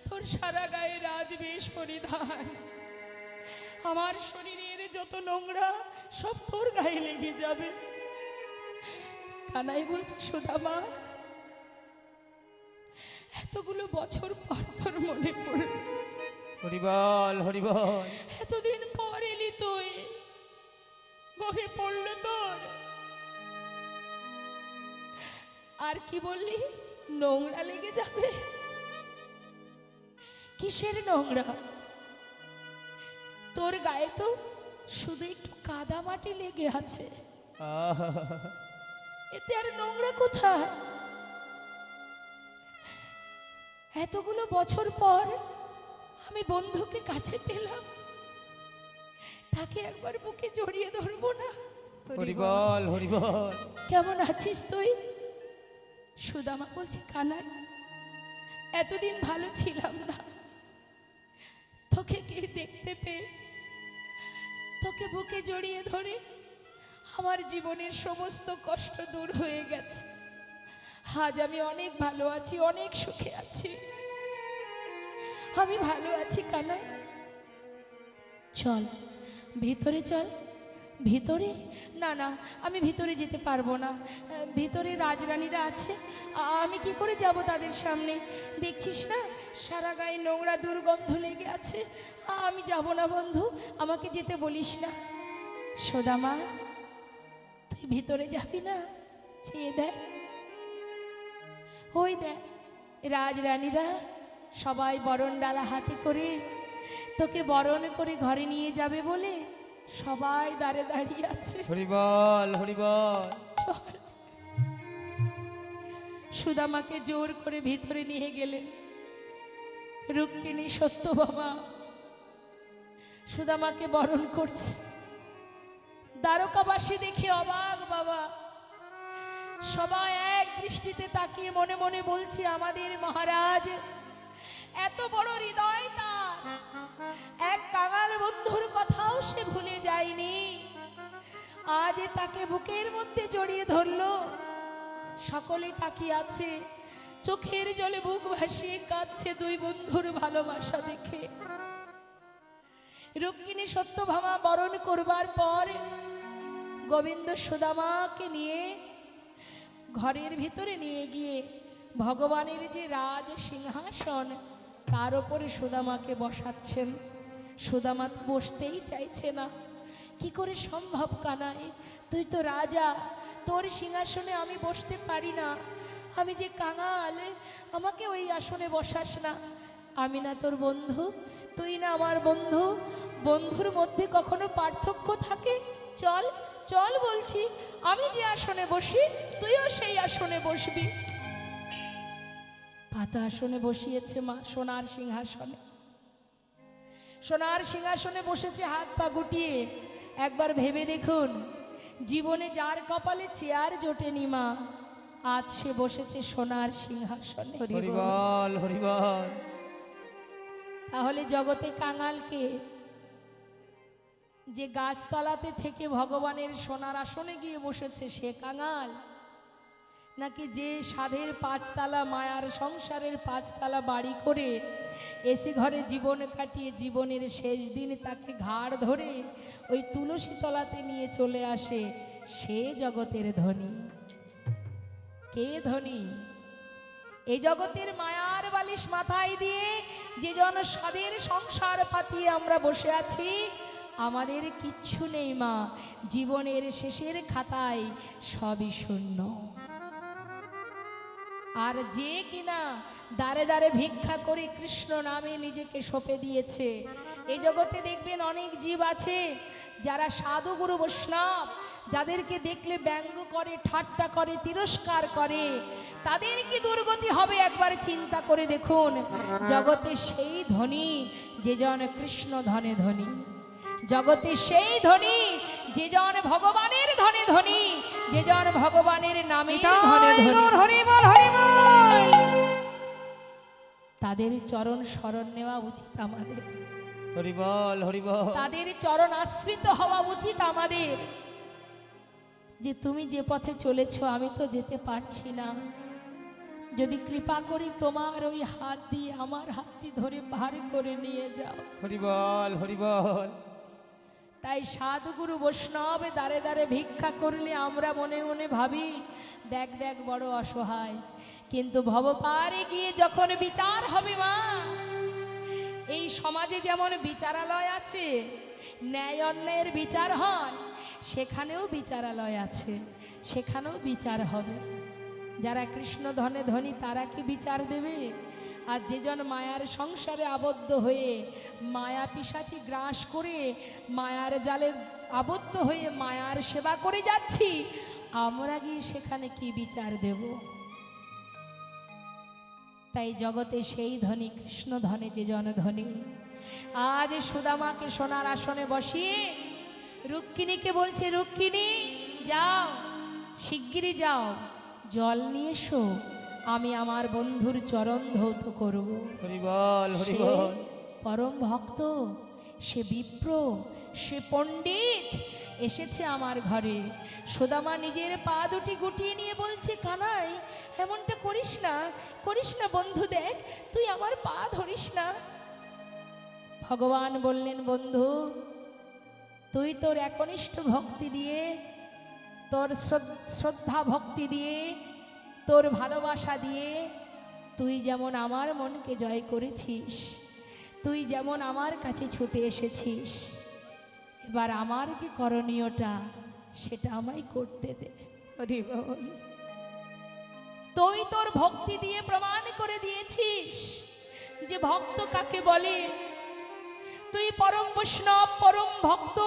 তোর তোর সারা গায়ে রাজবেশ পরিধান, আমার শরীরের যত নোংরা সব তোর গায়ে লেগে যাবে। কানাই বলছে, সুদামা, এতগুলো বছর পর তোর মনে পড়ল, হরিবল হরিবল। এতদিন পর এলি তুই, মনে পড়লো তোর। আর কি বললি? নোংরা লেগে যাবে? কিসের নোংরা? তোর গায়ে তো শুধু একটু কাদা মাটি লেগে আছে, এতে আর নোংরা কোথায়? এতগুলো বছর পর আমি বন্ধুকে কাছে পেলাম, তাকে একবার বুকে জড়িয়ে ধরবো না? হরিবল হরিবল। কেমন আছিস তুই? সুদামা বলছে, কানাই, এতদিন ভালো ছিলাম না, তোকে কে দেখতে পেয়ে তোকে বুকে জড়িয়ে ধরে আমার জীবনের সমস্ত কষ্ট দূর হয়ে গেছে। আজ আমি অনেক ভালো আছি, অনেক সুখে আছি, আমি ভালো আছি কানাই। চল ভিতরে চল। ভিতরে? না না, আমি ভিতরে যেতে পারবো না, ভিতরে রাজরানীরা আছে, আমি কি করে যাব তাদের সামনে? দেখছিস না সারা গায়ে নোংরা দুর্গন্ধ লেগে আছে, আমি যাব না বন্ধু, আমাকে যেতে বলিস না। সুদামা, তুই ভিতরে যাবি না? চেয়ে দেখ, ওই দেখ রাজরানীরা সবাই বরণ ডালা হাতে করে তোকে বরণ করে ঘরে নিয়ে যাবে বলে সবাই দাঁড়ে দাঁড়িয়ে আছে। হরিবল হরিবল। চল। সুদামাকে জোর করে ভিতরে নিয়ে গেলেন রুক্মিণী সত্যভামা। সুদামাকে বরণ করছে। দ্বারকাবাসী দেখে অবাক বাবা, সবাই এক দৃষ্টিতে তাকিয়ে মনে মনে বলছে, আমাদের মহারাজ এত বড় হৃদয় তার, এক কাঙাল বন্ধুর কথাও সে ভুলে যায়নি, আজ তাকে বুকের মধ্যে জড়িয়ে ধরলো। সকলে তাকিয়ে আছে, চোখের জলে বুক ভাসিয়ে কাঁদছে দুই বন্ধুর ভালোবাসা দেখে। রুক্মিণী সত্যভামা বরণ করবার পর গোবিন্দ সুদামাকে নিয়ে ঘরের ভিতরে নিয়ে গিয়ে ভগবানের যে রাজ সিংহাসন তার উপরে সুদামাকে বসাচ্ছেন। সুদামা তো বসতেই চাইছে না। কি করে সম্ভব কানাই? তুই তো রাজা, তোর সিংহাসনে আমি বসতে পারি না, আমি যে কাঙাল, আমাকে ওই আসনে বসাস না। আমি না তোর বন্ধু, তুই না আমার বন্ধু, বন্ধুর মধ্যে কখনো পার্থক্য থাকে? চল চল বলছি, আমি যে আসনে বসি তুইও সেই আসনে বসবি। পাতা আসনে বসিয়েছে মা, সোনার সিংহাসনে। সোনার সিংহাসনে বসেছে হাত পা গুটিয়ে। একবার ভেবে দেখুন, জীবনে যার কপালে চেয়ার জোটেনি মা, আজ সে বসেছে সোনার সিংহাসনে। হরিবল হরিবল। তাহলে জগতে কাঙালকে? যে গাছতলাতে থেকে ভগবানের সোনার আসনে গিয়ে বসেছে সে কাঙাল, নাকি যে সাধের পাঁচতলা মায়ার সংসারের পাঁচতলা বাড়ি করে এসি ঘরে জীবন কাটিয়ে জীবনের শেষ দিন তাকে ঘাড় ধরে ওই তুলসী তলাতে নিয়ে চলে আসে, সে জগতের ধনী? কে ধনী? এই জগতের মায়ার বালিশ মাথায় দিয়ে যে জন সাধের সংসার পাতিয়ে আমরা বসে আছি, আমাদের কিচ্ছু নেই মা, জীবনের শেষের খাতায় সবই শূন্য। আর যে কিনা দাঁড়ে দাঁড়ে ভিক্ষা করে কৃষ্ণ নামে নিজেকে সঁপে দিয়েছে, এই জগতে দেখবেন অনেক জীব আছে যারা সাধু গুরু বৈষ্ণব, যাদেরকে দেখলে ব্যঙ্গ করে, ঠাট্টা করে, তিরস্কার করে, তাদের কি দুর্গতি হবে একবার চিন্তা করে দেখুন। জগতে সেই ধনী যে জন কৃষ্ণ ধনে ধনী, জগতে সেই ধনী যে জন ভগবানের ধনে ধনী, যে জন ভগবানের নামে ধনে ধনী। তাদের চরণ শরণ নেওয়া উচিত আমাদের, হরিবল হরিবল। তাদের চরণ আশ্রিত হওয়া উচিত আমাদের। যে তুমি যে পথে চলেছো আমি তো যেতে পারছি না, যদি কৃপা করি তোমার ওই হাত দিয়ে আমার হাতটি ধরে পার করে নিয়ে যাও। হরি বল, হরি বল। তাই সাধুগুরু বৈষ্ণব দাঁড়ে দাঁড়ে ভিক্ষা করলে আমরা মনে মনে ভাবি দেখ দেখ বড় অসহায়, কিন্তু ভবপারে গিয়ে যখন বিচার হবে মা, এই সমাজে যেমন বিচারালয় আছে, ন্যায় অন্যায়ের বিচার হয়, সেখানেও বিচারালয় আছে, সেখানেও বিচার হবে। যারা কৃষ্ণ ধনে ধনী তারা কি বিচার দেবে? আর যেজন মায়ার সংসারে আবদ্ধ হয়ে মায়া পিশাচি গ্রাস করে মায়ার জালে আবদ্ধ হয়ে মায়ার সেবা করে যাচ্ছি, আমরা গিয়ে সেখানে কি বিচার দেব? তাই জগতে সেই ধনী কৃষ্ণ ধনে যে জন ধনী, আজ সুদামাকে সোনার আসনে বসিয়ে রুক্মিণীকে বলছে, রুক্মিণী যাও, শিগগিরই যাও, জল নিয়ে এসো, আমি আমার বন্ধুর চরণ ধৌত করব। হরি বল, হরি সে বল। পরম ভক্ত, সে বিপ্র, সে পণ্ডিত এসেছে আমার ঘরে। সুদামা নিজের পা দুটি গুটিয়ে নিয়ে বলছে, কানাই এমনটা করিস না, করিস না বন্ধু, দেখ তুই আমার পা ধরিস না। ভগবান বললেন, বন্ধু তুই তোর একনিষ্ঠ ভক্তি দিয়ে, তোর শ্রদ্ধা ভক্তি দিয়ে, তোর ভালোবাসা দিয়ে তুই যেমন আমার মনকে জয় করেছিস, তুই যেমন আমার কাছে ছুটে এসেছিস, এবার আমার যে করণীয়টা সেটা আমায় করতে দে। হরি বল। তুই তোর ভক্তি দিয়ে প্রমাণ করে দিয়েছিস যে ভক্ত কাকে বলে। তুই পরম বৈষ্ণব, পরম ভক্ত,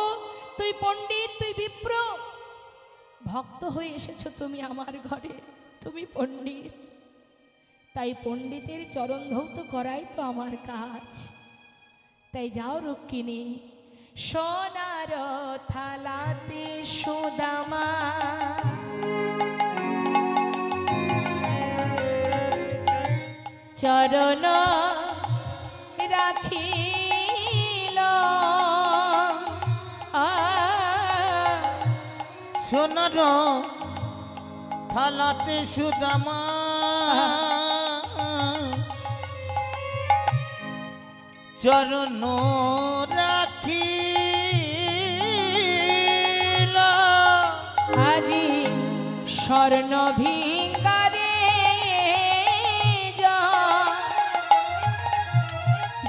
তুই পণ্ডিত, তুই বিপ্র, ভক্ত হয়ে এসেছো তুমি আমার ঘরে, তুমি পণ্ডিত। তাই পণ্ডিতের চরণ ধৌত করাই তো আমার কাজ। তাই যাও রুক্মিণী, সোনার থালাতে সুদামা চরণ রাখিল, সোনার থালাতে সুদামা চরণ রাখিল, আজি স্বর্ণ ভিঙ্গারে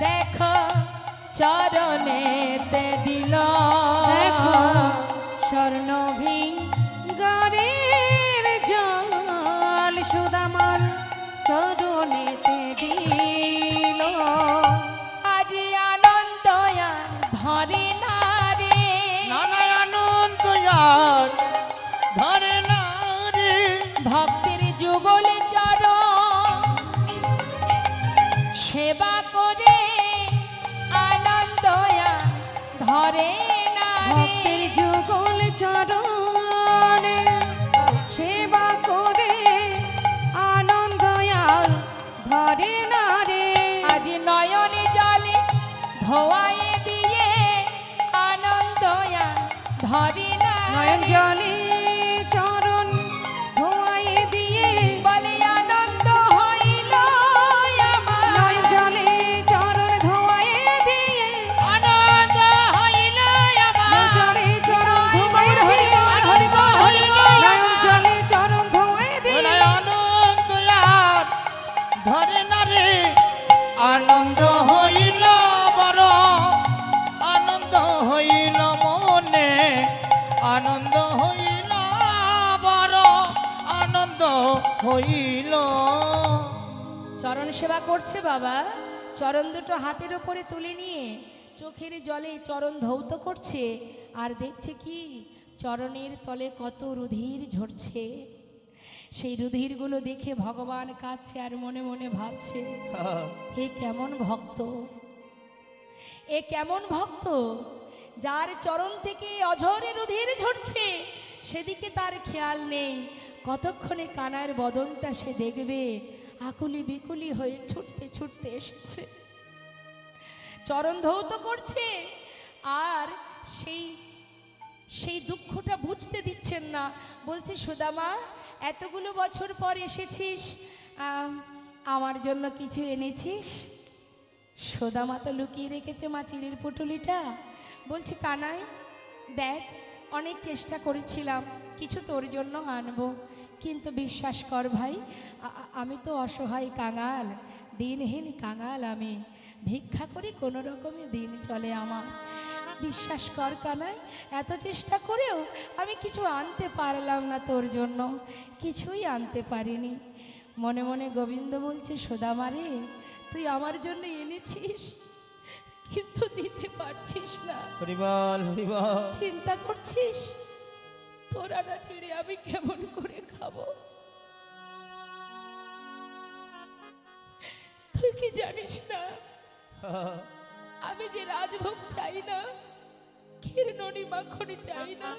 দেখ চরণেতে দিল, দেখো স্বর্ণ ভিঙ্গারের জল সুদামার চরণেতে দিল। আজি আনন্দয়া ধরে না রে, নানা আনন্দ আর ধরে না রে, ভক্তির যুগল চরণ সেবা করে আনন্দয়া ধরে না রে। ভক্তের যুগল চরণে সেবা করে আনন্দয়াল ধরে না রে। আজ নয়নে জলে ধোয়ায়ে দিয়ে আনন্দয়া ধরে না নয়ন রে। জলে চরণ ধোয়ায়ে দিয়ে বলে আনন্দ হইল আমার, নয়ন জলে চরণ ধোয়ায়ে দিয়ে আনন্দ হইল নয়ন জলে চরণ ধোয়ায়ে দিয়ে নয়ন জলে চরণ ধোয়ায়ে দিয়ে আনন্দ আর ধরে না রে, আনন্দ হইল বড়, আনন্দ হইল মনে, আনন্দ হইল বড়, আনন্দ হইল। চরণ সেবা করছে বাবা, চরণ দুটো হাতের উপরে তুলে নিয়ে চোখের জলে চরণ ধৌত করছে, আর দেখছে কি চরণের তলে কত রুধির ঝরছে। সেই রুধিরগুলো দেখে ভগবান কাঁদছে আর মনে মনে ভাবছে, হে কেমন ভক্ত, এ কেমন ভক্ত, যার চরণ থেকে অঝরে রুধির ঝরছে সেদিকে তার খেয়াল নেই। কতক্ষণে কানার বদনটা সে দেখবে, আকুলি বিকুলি হয়ে ছুটতে ছুটতে এসেছে, চরণ ধৌত করছে, আর সেই দুঃখটা বুঝতে দিচ্ছেন না। বলছে, সুদামা এতগুলো বছর পর এসেছিস, আমার জন্য কিছু এনেছিস? সোদামা তো লুকিয়ে রেখেছে মা চিড়ের পুটুলিটা। বলছি কানাই দেখ, অনেক চেষ্টা করেছিলাম কিছু তোর জন্য আনবো, কিন্তু বিশ্বাস কর ভাই, আমি তো অসহায় কাঙাল, দিনহীন কাঙাল, আমি ভিক্ষা করি, কোনো রকমে দিন চলে আমার। বিশ্বাস কর কানাই, এত চেষ্টা করেও আমি কিছু আনতে পারলাম না তোর জন্য, কিছুই আনতে পারিনি। মনে মনে গোবিন্দ বলছে, সোদামারে তুই আমার জন্য এনেছিস কিন্তু দিতে পারছিস না। হরিবল হরিবল। চিন্তা করছিস তোর আনা চিড়ে আমি কেমন করে খাবো? তুই কি জানিস না আমি যে রাজভোগ চাই না, ক্ষীর ননি মাখনি চাই না?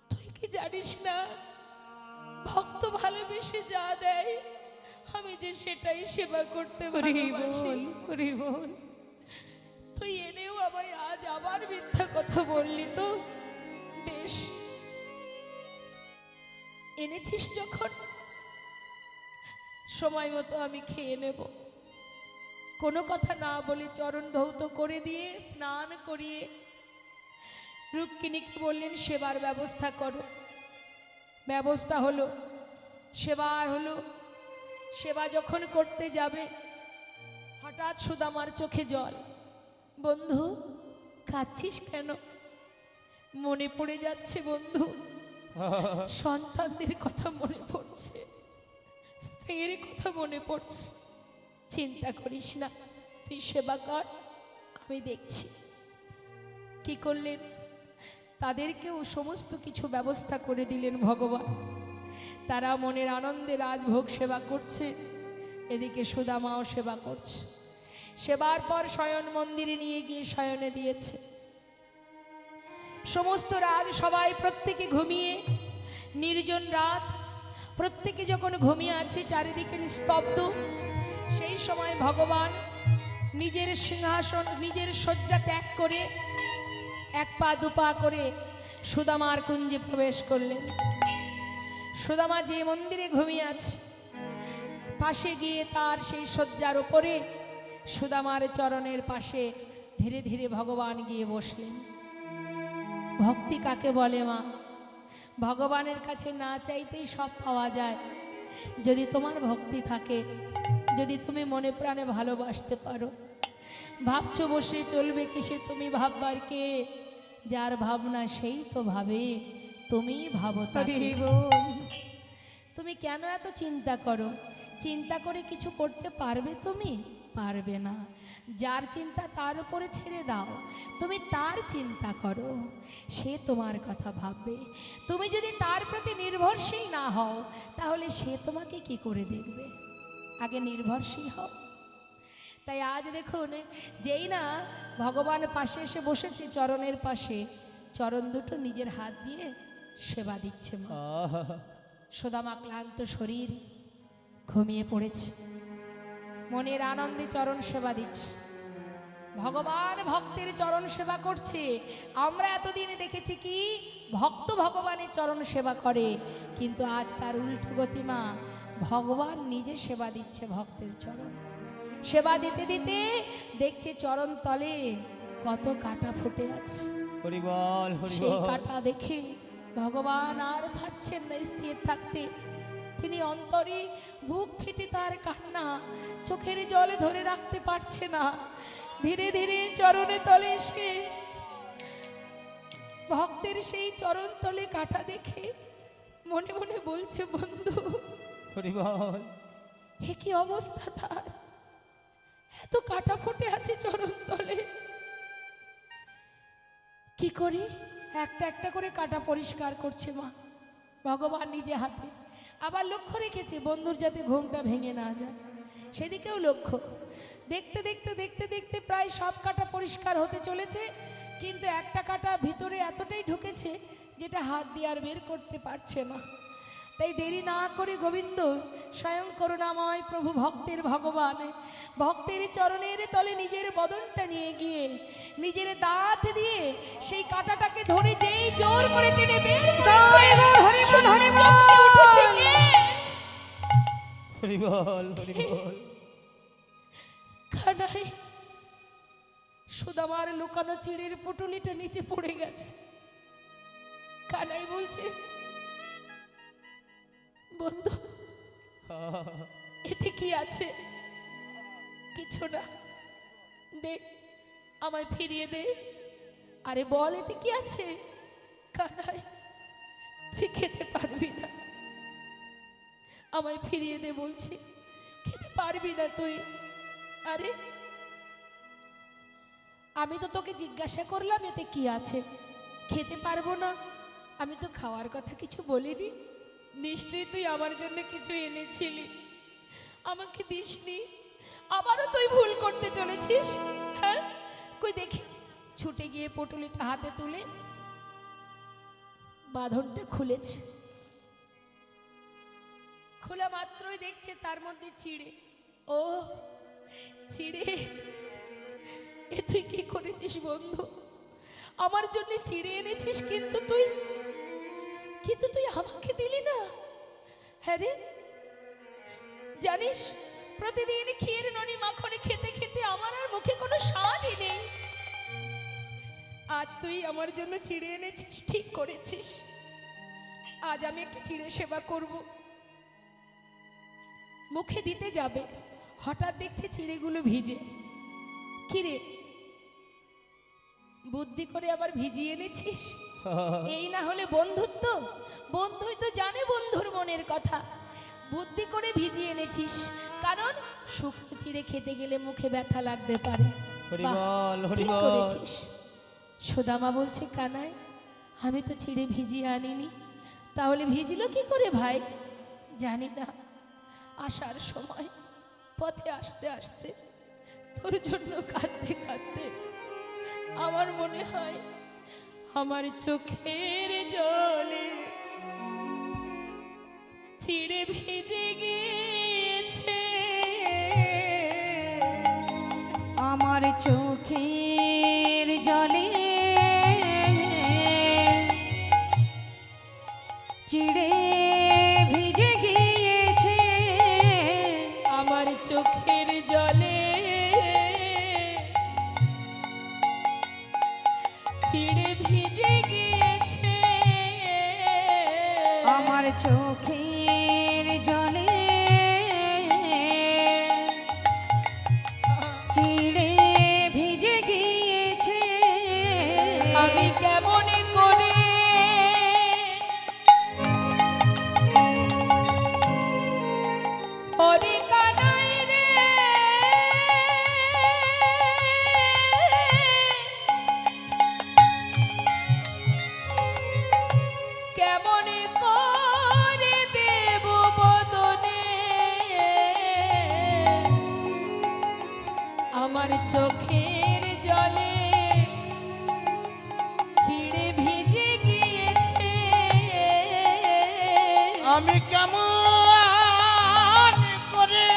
তুই কি জানিস না ভক্ত ভালোবেসে যা দেয় আমি যে সেটাই সেবা করতে ভালোবাসি। হরিবল। তুই এনেও আমায় আজ আবার মিথ্যা কথা বললি তো? বেশ, এনেছিস যখন সময় মতো আমি খেয়ে নেব। কোনো কথা না বলে চরণ ধৌত করে দিয়ে স্নান করিয়ে রুক্মিণীকে বললেন সেবার ব্যবস্থা করো। ব্যবস্থা হলো, সেবা হলো। সেবা যখন করতে যাবে হঠাৎ সুদামার চোখে জল। বন্ধু কাঁদছিস কেন? মনে পড়ে যাচ্ছে বন্ধু, সন্তানদের কথা মনে পড়ছে, স্ত্রীর কথা মনে পড়ছে। চিন্তা করিস না, তুই সেবা কর, আমি দেখছি। কি করলেন? তাদেরকেও সমস্ত কিছু ব্যবস্থা করে দিলেন ভগবান। তারা মনের আনন্দে রাজভোগ সেবা করছে, এদিকে সুদামাও সেবা করছে। সেবার পর শয়ন মন্দিরে নিয়ে গিয়ে শয়নে দিয়েছে। সমস্ত রাজ সবাই প্রত্যেকে ঘুমিয়ে, নির্জন রাত, প্রত্যেকে যখন ঘুমিয়ে আছে চারিদিকে নিস্তব্ধ, সেই সময় ভগবান নিজের সিংহাসন নিজের শয্যা ত্যাগ করে এক পা দুপা করে সুদামার কুঞ্জে প্রবেশ করলেন। সুদামা যে মন্দিরে ঘুমিয়ে আছে পাশে গিয়ে তার সেই শয্যার উপরে সুদামার চরণের পাশে ধীরে ধীরে ভগবান গিয়ে বসলেন। ভক্তি কাকে বলে মা? ভগবানের কাছে না চাইতেই সব পাওয়া যায়। যদি তোমার ভক্তি থাকে, যদি তুমি মনে প্রাণে ভালোবাসতে পারো। ভাবছো বসে চলবে কিসে, তুমি ভাববার কে? যার ভাবনা সেই তো ভাবে, তুমি ভাবো তাকে। তুমি কেন এত চিন্তা করো? চিন্তা করে কিছু করতে পারবে তুমি? পারবে না। যার চিন্তা তার উপরে ছেড়ে দাও, তুমি তার চিন্তা করো, সে তোমার কথা ভাববে। তুমি যদি তার প্রতি নির্ভরশীল না হও তাহলে সে তোমাকে কি করে দেখবে? আগে নির্ভরশীল হও। তাই আজ দেখুন, যেই না ভগবান পাশে এসে বসেছে চরণের পাশে, চরণ দুটো নিজের হাত দিয়ে সেবা দিচ্ছে মা। সুদামা ক্লান্ত শরীর ঘুমিয়ে পড়েছে, মনের আনন্দে চরণ সেবা দিচ্ছে। ভগবান ভক্তের চরণ সেবা করছে। আমরা এতদিন দেখেছি কি ভক্ত ভগবানের চরণ সেবা করে, কিন্তু আজ তার উল্টো গতি মা, ভগবান নিজে সেবা দিচ্ছে ভক্তের চরণ। সেবা দিতে দিতে দেখছে চরণ তলে কত কাটা ফুটে আছে। সেই কাটা দেখে ভগবান আর পারছেন না স্থির থাকতে। তিনি অন্তরে বুক ফেটে তার কান্না, চোখের জলে ধরে রাখতে পারছে না। ধীরে ধীরে চরণে তলে এসে ভক্তের সেই চরণ তলে কাটা দেখে মনে মনে বলছে, বন্ধু হে কি অবস্থা তার, এত কাটা ফুটে আছে চরণ তলে। কি করি? একটা একটা করে কাটা পরিষ্কার করছে মা ভগবান নিজে হাতে। আবার লক্ষ্য রেখেছে বন্ধুর যাতে ঘুমটা ভেঙে না যায়, সেদিকেও লক্ষ্য। দেখতে দেখতে দেখতে দেখতে প্রায় সব কাটা পরিষ্কার হতে চলেছে, কিন্তু একটা কাটা ভিতরে এতটাই ঢুকেছে যেটা হাত দিয়ে আর বের করতে পারছে না। তাই দেরি না করে গোবিন্দ স্বয়ং করুণাময় প্রভু ভক্তের ভগবান ভক্তের চরণের তলে নিজের বদনটা নিয়ে গিয়ে নিজের দাঁত দিয়ে সেই কাঁটাটাকে ধরে যেই জোর করে টেনে বের করেছে, হরি বল হরি বল। কানাই, সুদামার লুকানো চিড়ের পুটুলিটা নিচে পড়ে গেছে। কানাই বলছে, বন্ধু এতে কি আছে? কিছু না, দে আমায় ফিরিয়ে দে। আরে বল এতে কি আছে? কানাই, তুই খেতে পারবি না, আমায় ফিরিয়ে দে বলছি। খেতে পারবি না তুই? আরে আমি তো তোকে জিজ্ঞাসা করলাম এতে কি আছে, খেতে পারবো না? আমি তো খাওয়ার কথা কিছু বলিনি। নিশ্চয়ই তুই আমার জন্য কিছু এনেছিলি, আমাকে দিসনি। আবারও তুই ভুল করতে চলেছিস। হ্যাঁ, কই দেখি। ছুটে গিয়ে পটুলিটা হাতে তুলে বাঁধনটা খুলেছে। খোলা মাত্রই দেখছে তার মধ্যে চিড়ে। ও চিড়ে, এ তুই কি করেছিস বন্ধু? আমার জন্য চিড়ে এনেছিস, কিন্তু তুই আমাকে দিলি না। হ্যাঁ রে, জানিস প্রতিদিন ক্ষীর ননি মাখনে খেতে খেতে আমার আর মুখে কোনো স্বাদই নেই। আজ তুই আমার জন্য চিড়ে এনেছিস, ঠিক করেছিস। আজ আমি একটু চিড়ে সেবা করব। মুখে দিতে যাবে, হঠাৎ দেখছে চিড়েগুলো ভিজে। কিরে, বুদ্ধি করে আবার ভিজিয়ে এনেছিস? এই না হলে বন্ধুত্ব? বন্ধুই তো জানে বন্ধুর মনের কথা। বুদ্ধি করে ভিজিয়ে এনেছিস, কারণ শুকনো চিড়ে খেতে গেলে মুখে ব্যথা লাগতে পারে। ঠিক করেছিস। সুদামা বলছে, কানাই আমি তো চিড়ে ভিজিয়ে আনিনি। তাহলে ভিজলো কি করে ভাই? জানি না। আসার সময় পথে আসতে আসতে তোর জন্য কাঁদতে কাঁদতে আমার মনে হয় আমার চোখের জলে চিড়ে ভিজে গিয়েছে। আমার চোখের জলে চিড়ে ভিজে গিয়েছে। আমার চোখের জলে চিড়ে ভিজে গিয়েছে। আমার চোখের জলে চিড়ে ভিজে গিয়েছে। আমি কেমন করে ওরে কানাই রে, কেমন করে দেব বদনে আমার চোখের জলে চিড়ে ভিজে গিয়েছে। আমি কেমন করে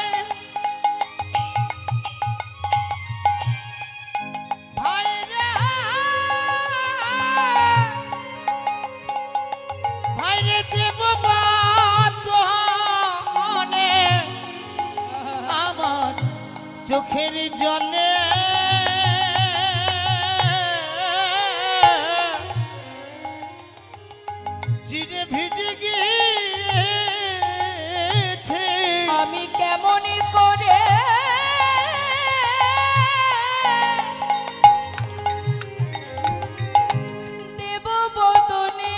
ভাইরে ভাইরে দেব বাদনে আমার চোখের জলে চিড়ে ভিজে গিয়েছে। আমি কেমন করে দেব বদনে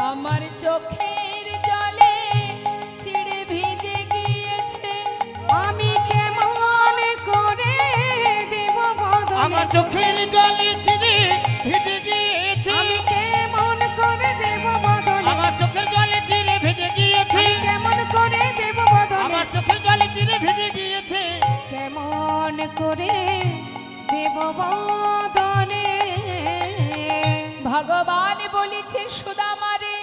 আমার চোখের জলে চিড়ে ভিজে গিয়েছে। আমি কেমন করে দেব বদনে আমার চোখের জলে চিড়ে ভিজে গিয়েছে। আমি কেমন করে দেব বদনে আমার চোখের জলে চিড়ে ভিজে গিয়েছে। আমি কেমন করে দেব বদনে আমার চোখের জলে চিড়ে ভিজে গিয়েছে। কেমন করে দেব বদনে। ভগবান বলেছে সুদামারে,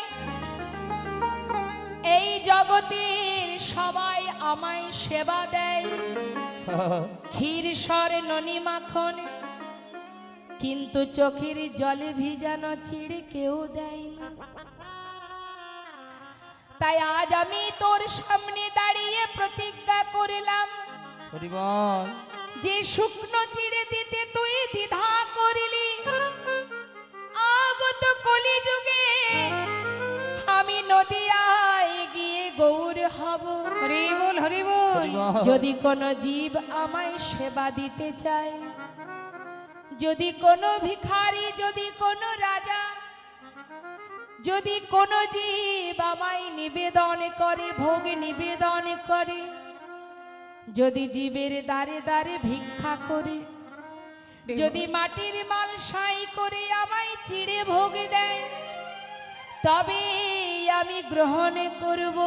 এই জগতের সবাই আমায় সেবা দেয়, ক্ষীর সর ননি মাখন, কিন্তু চোখের জলে ভিজানো চিড়ে কেউ দেয় না। তাই আজ আমি তোর সামনে দাঁড়িয়ে প্রতিজ্ঞা করলাম, হরি বল। যে শুকনো চিড়ে দিতে তুই দ্বিধা করিলি, আগত কলিযুগে আমি নদিয়ায় গিয়ে গৌর হব। হরি বল, হরি বল। হরি বল। যদি কোনো জীব আমায় সেবা দিতে চায়, যদি কোনো ভিখারি, যদি কোনো রাজা, যদি কোনো জীব আমায় নিবেদন করে, ভোগ নিবেদন করে, যদি জীবের দ্বারে দ্বারে ভিক্ষা করে, যদি মাটির মাল সাই করে আমায় চিড়ে ভোগ দেয়, তবে আমি গ্রহণ করব,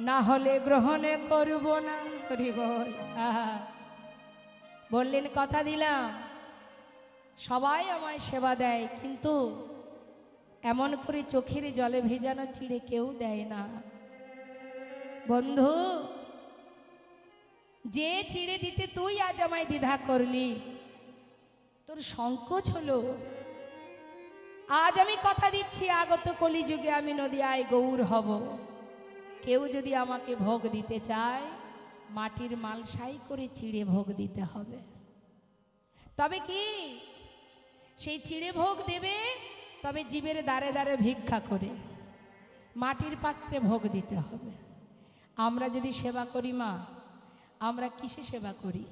না হলে গ্রহণ করব না। হরি বল। আহা, বললেন কথা দিলাম, সবাই আমায় সেবা দেয়, কিন্তু এমন করে চোখের জলে ভেজানো চিড়ে কেউ দেয় না। বন্ধু, যে চিড়ে দিতে তুই আজ আমায় দ্বিধা করলি, তোর সংকোচ হলো। আজ আমি কথা দিচ্ছি, আগত কলিযুগে আমি নদিয়ায় গৌর হব। কেউ যদি আমাকে ভোগ দিতে চায়, মাটির মালসাই করে চিড়ে ভোগ দিতে হবে। তবে কি সেই চিড়ে ভোগ দেবে, তবে জীবের দ্বারে দ্বারে ভিক্ষা করে মাটির পাত্রে ভোগ দিতে হবে। আমরা যদি সেবা করি মা, আমরা কিসে সেবা করি?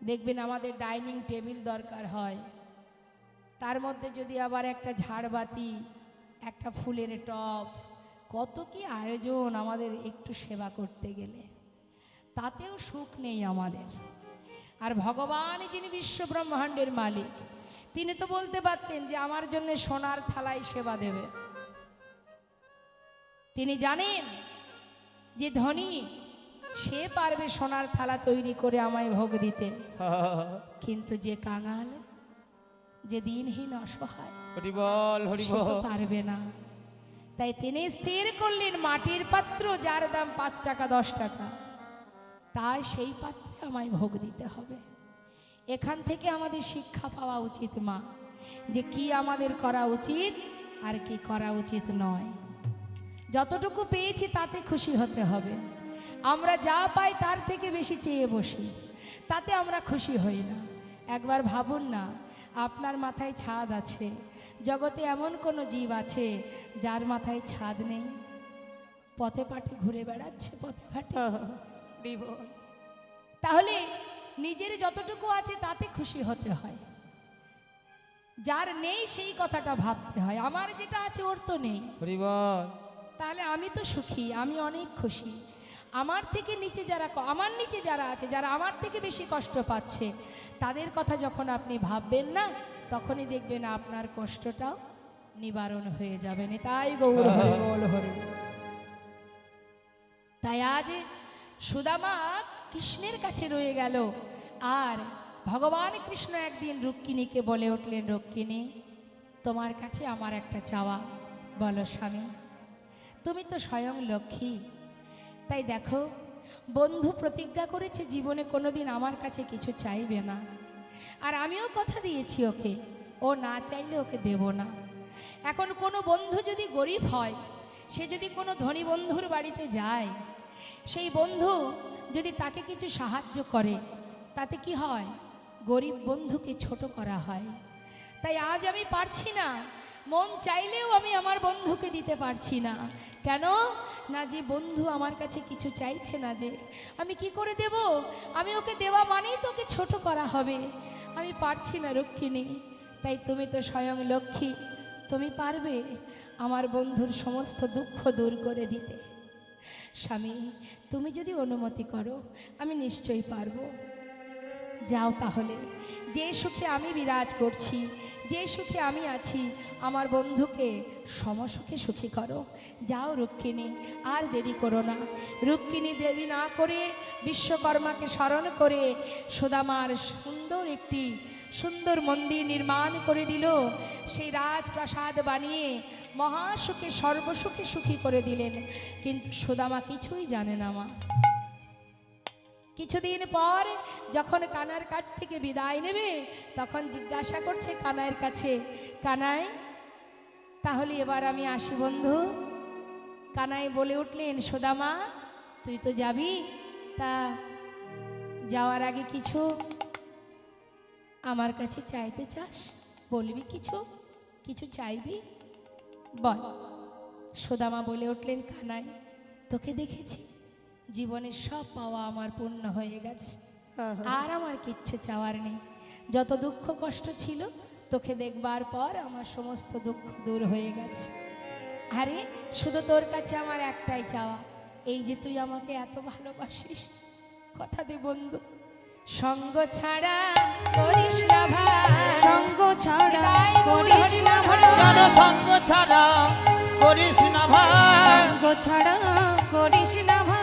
দেখবেন আমাদের ডাইনিং টেবিল দরকার হয়, তার মধ্যে যদি আবার একটা ঝাড়বাতি, একটা ফুলের টব, কত কি আয়োজন আমাদের একটু সেবা করতে গেলে, তাতেও সুখ নেই আমাদের। আর ভগবান যিনি বিশ্ব ব্রহ্মাণ্ডের মালিক, তিনি তো বলতে পারতেন যে আমার জন্য সোনার থালায় সেবা দেবে। তিনি জানেন যে ধনী সে পারবে সোনার থালা তৈরি করে আমায় ভোগ দিতে, কিন্তু যে কাঙাল, যে দিনহীন অসহায়, হরি বল, হরি সে তো বল। পারবে না। তাই তিনি স্থির করলেন, মাটির পাত্র যার দাম 5 টাকা 10 টাকা, তাই সেই পাত্রে আমায় ভোগ দিতে হবে। এখান থেকে আমাদের শিক্ষা পাওয়া উচিত মা, যে কি আমাদের করা উচিত আর কি করা উচিত নয়। যতটুকু পেয়েছি তাতে খুশি হতে হবে। আমরা যা পাই তার থেকে বেশি চেয়ে বসি, তাতে আমরা খুশি হই না। একবার ভাবুন না, আপনার মাথায় ছাদ আছে, জগতে এমন কোনো জীব আছে যার মাথায় ছাদ নেই? পথে পাটে ঘুরে বেড়াচ্ছে, পথে ঘাটে। হরি বল। তাহলে নিজের যতটুকু আছে তাতে খুশি হতে হয়, যার নেই সেই কথাটা ভাবতে হয়। আমার যেটা আছে ওর তো নেই, হরি বল। তাহলে আমি তো সুখী, আমি অনেক খুশি। আমার থেকে নিচে যারা, আমার নিচে যারা আছে, যারা আমার থেকে বেশি কষ্ট পাচ্ছে, তাদের কথা যখন আপনি ভাববেন না, তখনই দেখবেন আপনার কষ্টটাও নিবারণ হয়ে যাবে। তাই গৌর হরি বল, হরি বল। তাই আজ সুদামা কৃষ্ণের কাছে রয়ে গেল, আর ভগবান কৃষ্ণ একদিন রুক্মিণীকে বলে উঠলেন, রুক্মিণী, তোমার কাছে আমার একটা চাওয়া। বলো স্বামী। তুমি তো স্বয়ং লক্ষ্মী, তাই দেখো, বন্ধু প্রতিজ্ঞা করেছে জীবনে কোনোদিন আমার কাছে কিছু চাইবে না, আর আমিও কথা দিয়েছি ওকে, ও না চাইলে ওকে দেব না। এখন কোনো বন্ধু যদি গরিব হয়, সে যদি কোনো ধনী বন্ধুর বাড়িতে যায়, সেই বন্ধু যদি তাকে কিছু সাহায্য করে, তাতে কি হয়? গরিব বন্ধুকে ছোট করা হয়। তাই আজ আমি পারছি না, মন চাইলেও আমি আমার বন্ধুকে দিতে পারছি না। কেন না, যে বন্ধু আমার কাছে কিছু চাইছে না, যে আমি কি করে দেব? আমি ওকে দেওয়া মানেই তো ওকে ছোট করা হবে। আমি পারছি না রক্ষিণী। তাই তুমি তো স্বয়ং লক্ষ্মী, তুমি পারবে আমার বন্ধুর সমস্ত দুঃখ দূর করে দিতে। স্বামী, তুমি যদি অনুমতি করো, আমি নিশ্চয়ই পারবো। যাও তাহলে, যে সুখে আমি বিরাজ করছি, যে সুখে আমি আছি, আমার বন্ধুকে সমসুখে সুখী করো। যাও রুক্মিণী, আর দেরি করো না। রুক্মিণী দেরি না করে বিশ্বকর্মাকে স্মরণ করে সুদামার সুন্দর মন্দির নির্মাণ করে দিল। সেই রাজপ্রাসাদ বানিয়ে মহাসুখে সর্বসুখে সুখী করে দিলেন। কিন্তু সুদামা কিছুই জানে না মা। কিছুদিন পর যখন কানার কাছ থেকে বিদায় নেবে, তখন জিজ্ঞাসা করছে কানাইয়ের কাছে, কানাই, তাহলে এবার আমি আসি বন্ধু? কানাই বলে উঠলেন, সুদামা তুই তো যাবি, তা যাওয়ার আগে কিছু আমার কাছে চাইতে চাস? বলবি কিছু, কিছু চাইবি? বল। সুদামা বলে উঠলেন, কানাই তোকে দেখেছি, জীবনের সব পাওয়া আমার পূর্ণ হয়ে গেছে, আর আমার কিচ্ছু চাওয়ার নেই। যত দুঃখ কষ্ট ছিল তোকে দেখবার পর আমার সমস্ত দুঃখ দূর হয়ে গেছে। আরে শুধু তোর কাছে আমার একটাই চাওয়া, এই যে তুই আমাকে এত ভালোবাসিস, কথা দে বন্ধু, সঙ্গ ছাড়া করিস না ভাই, সঙ্গ ছাড়া হৃদয় গৌর করিস হরি না মন ভাই, কেন সঙ্গ ছাড়া করিস না ভাই, সঙ্গ ছাড়া করিস না ভাই।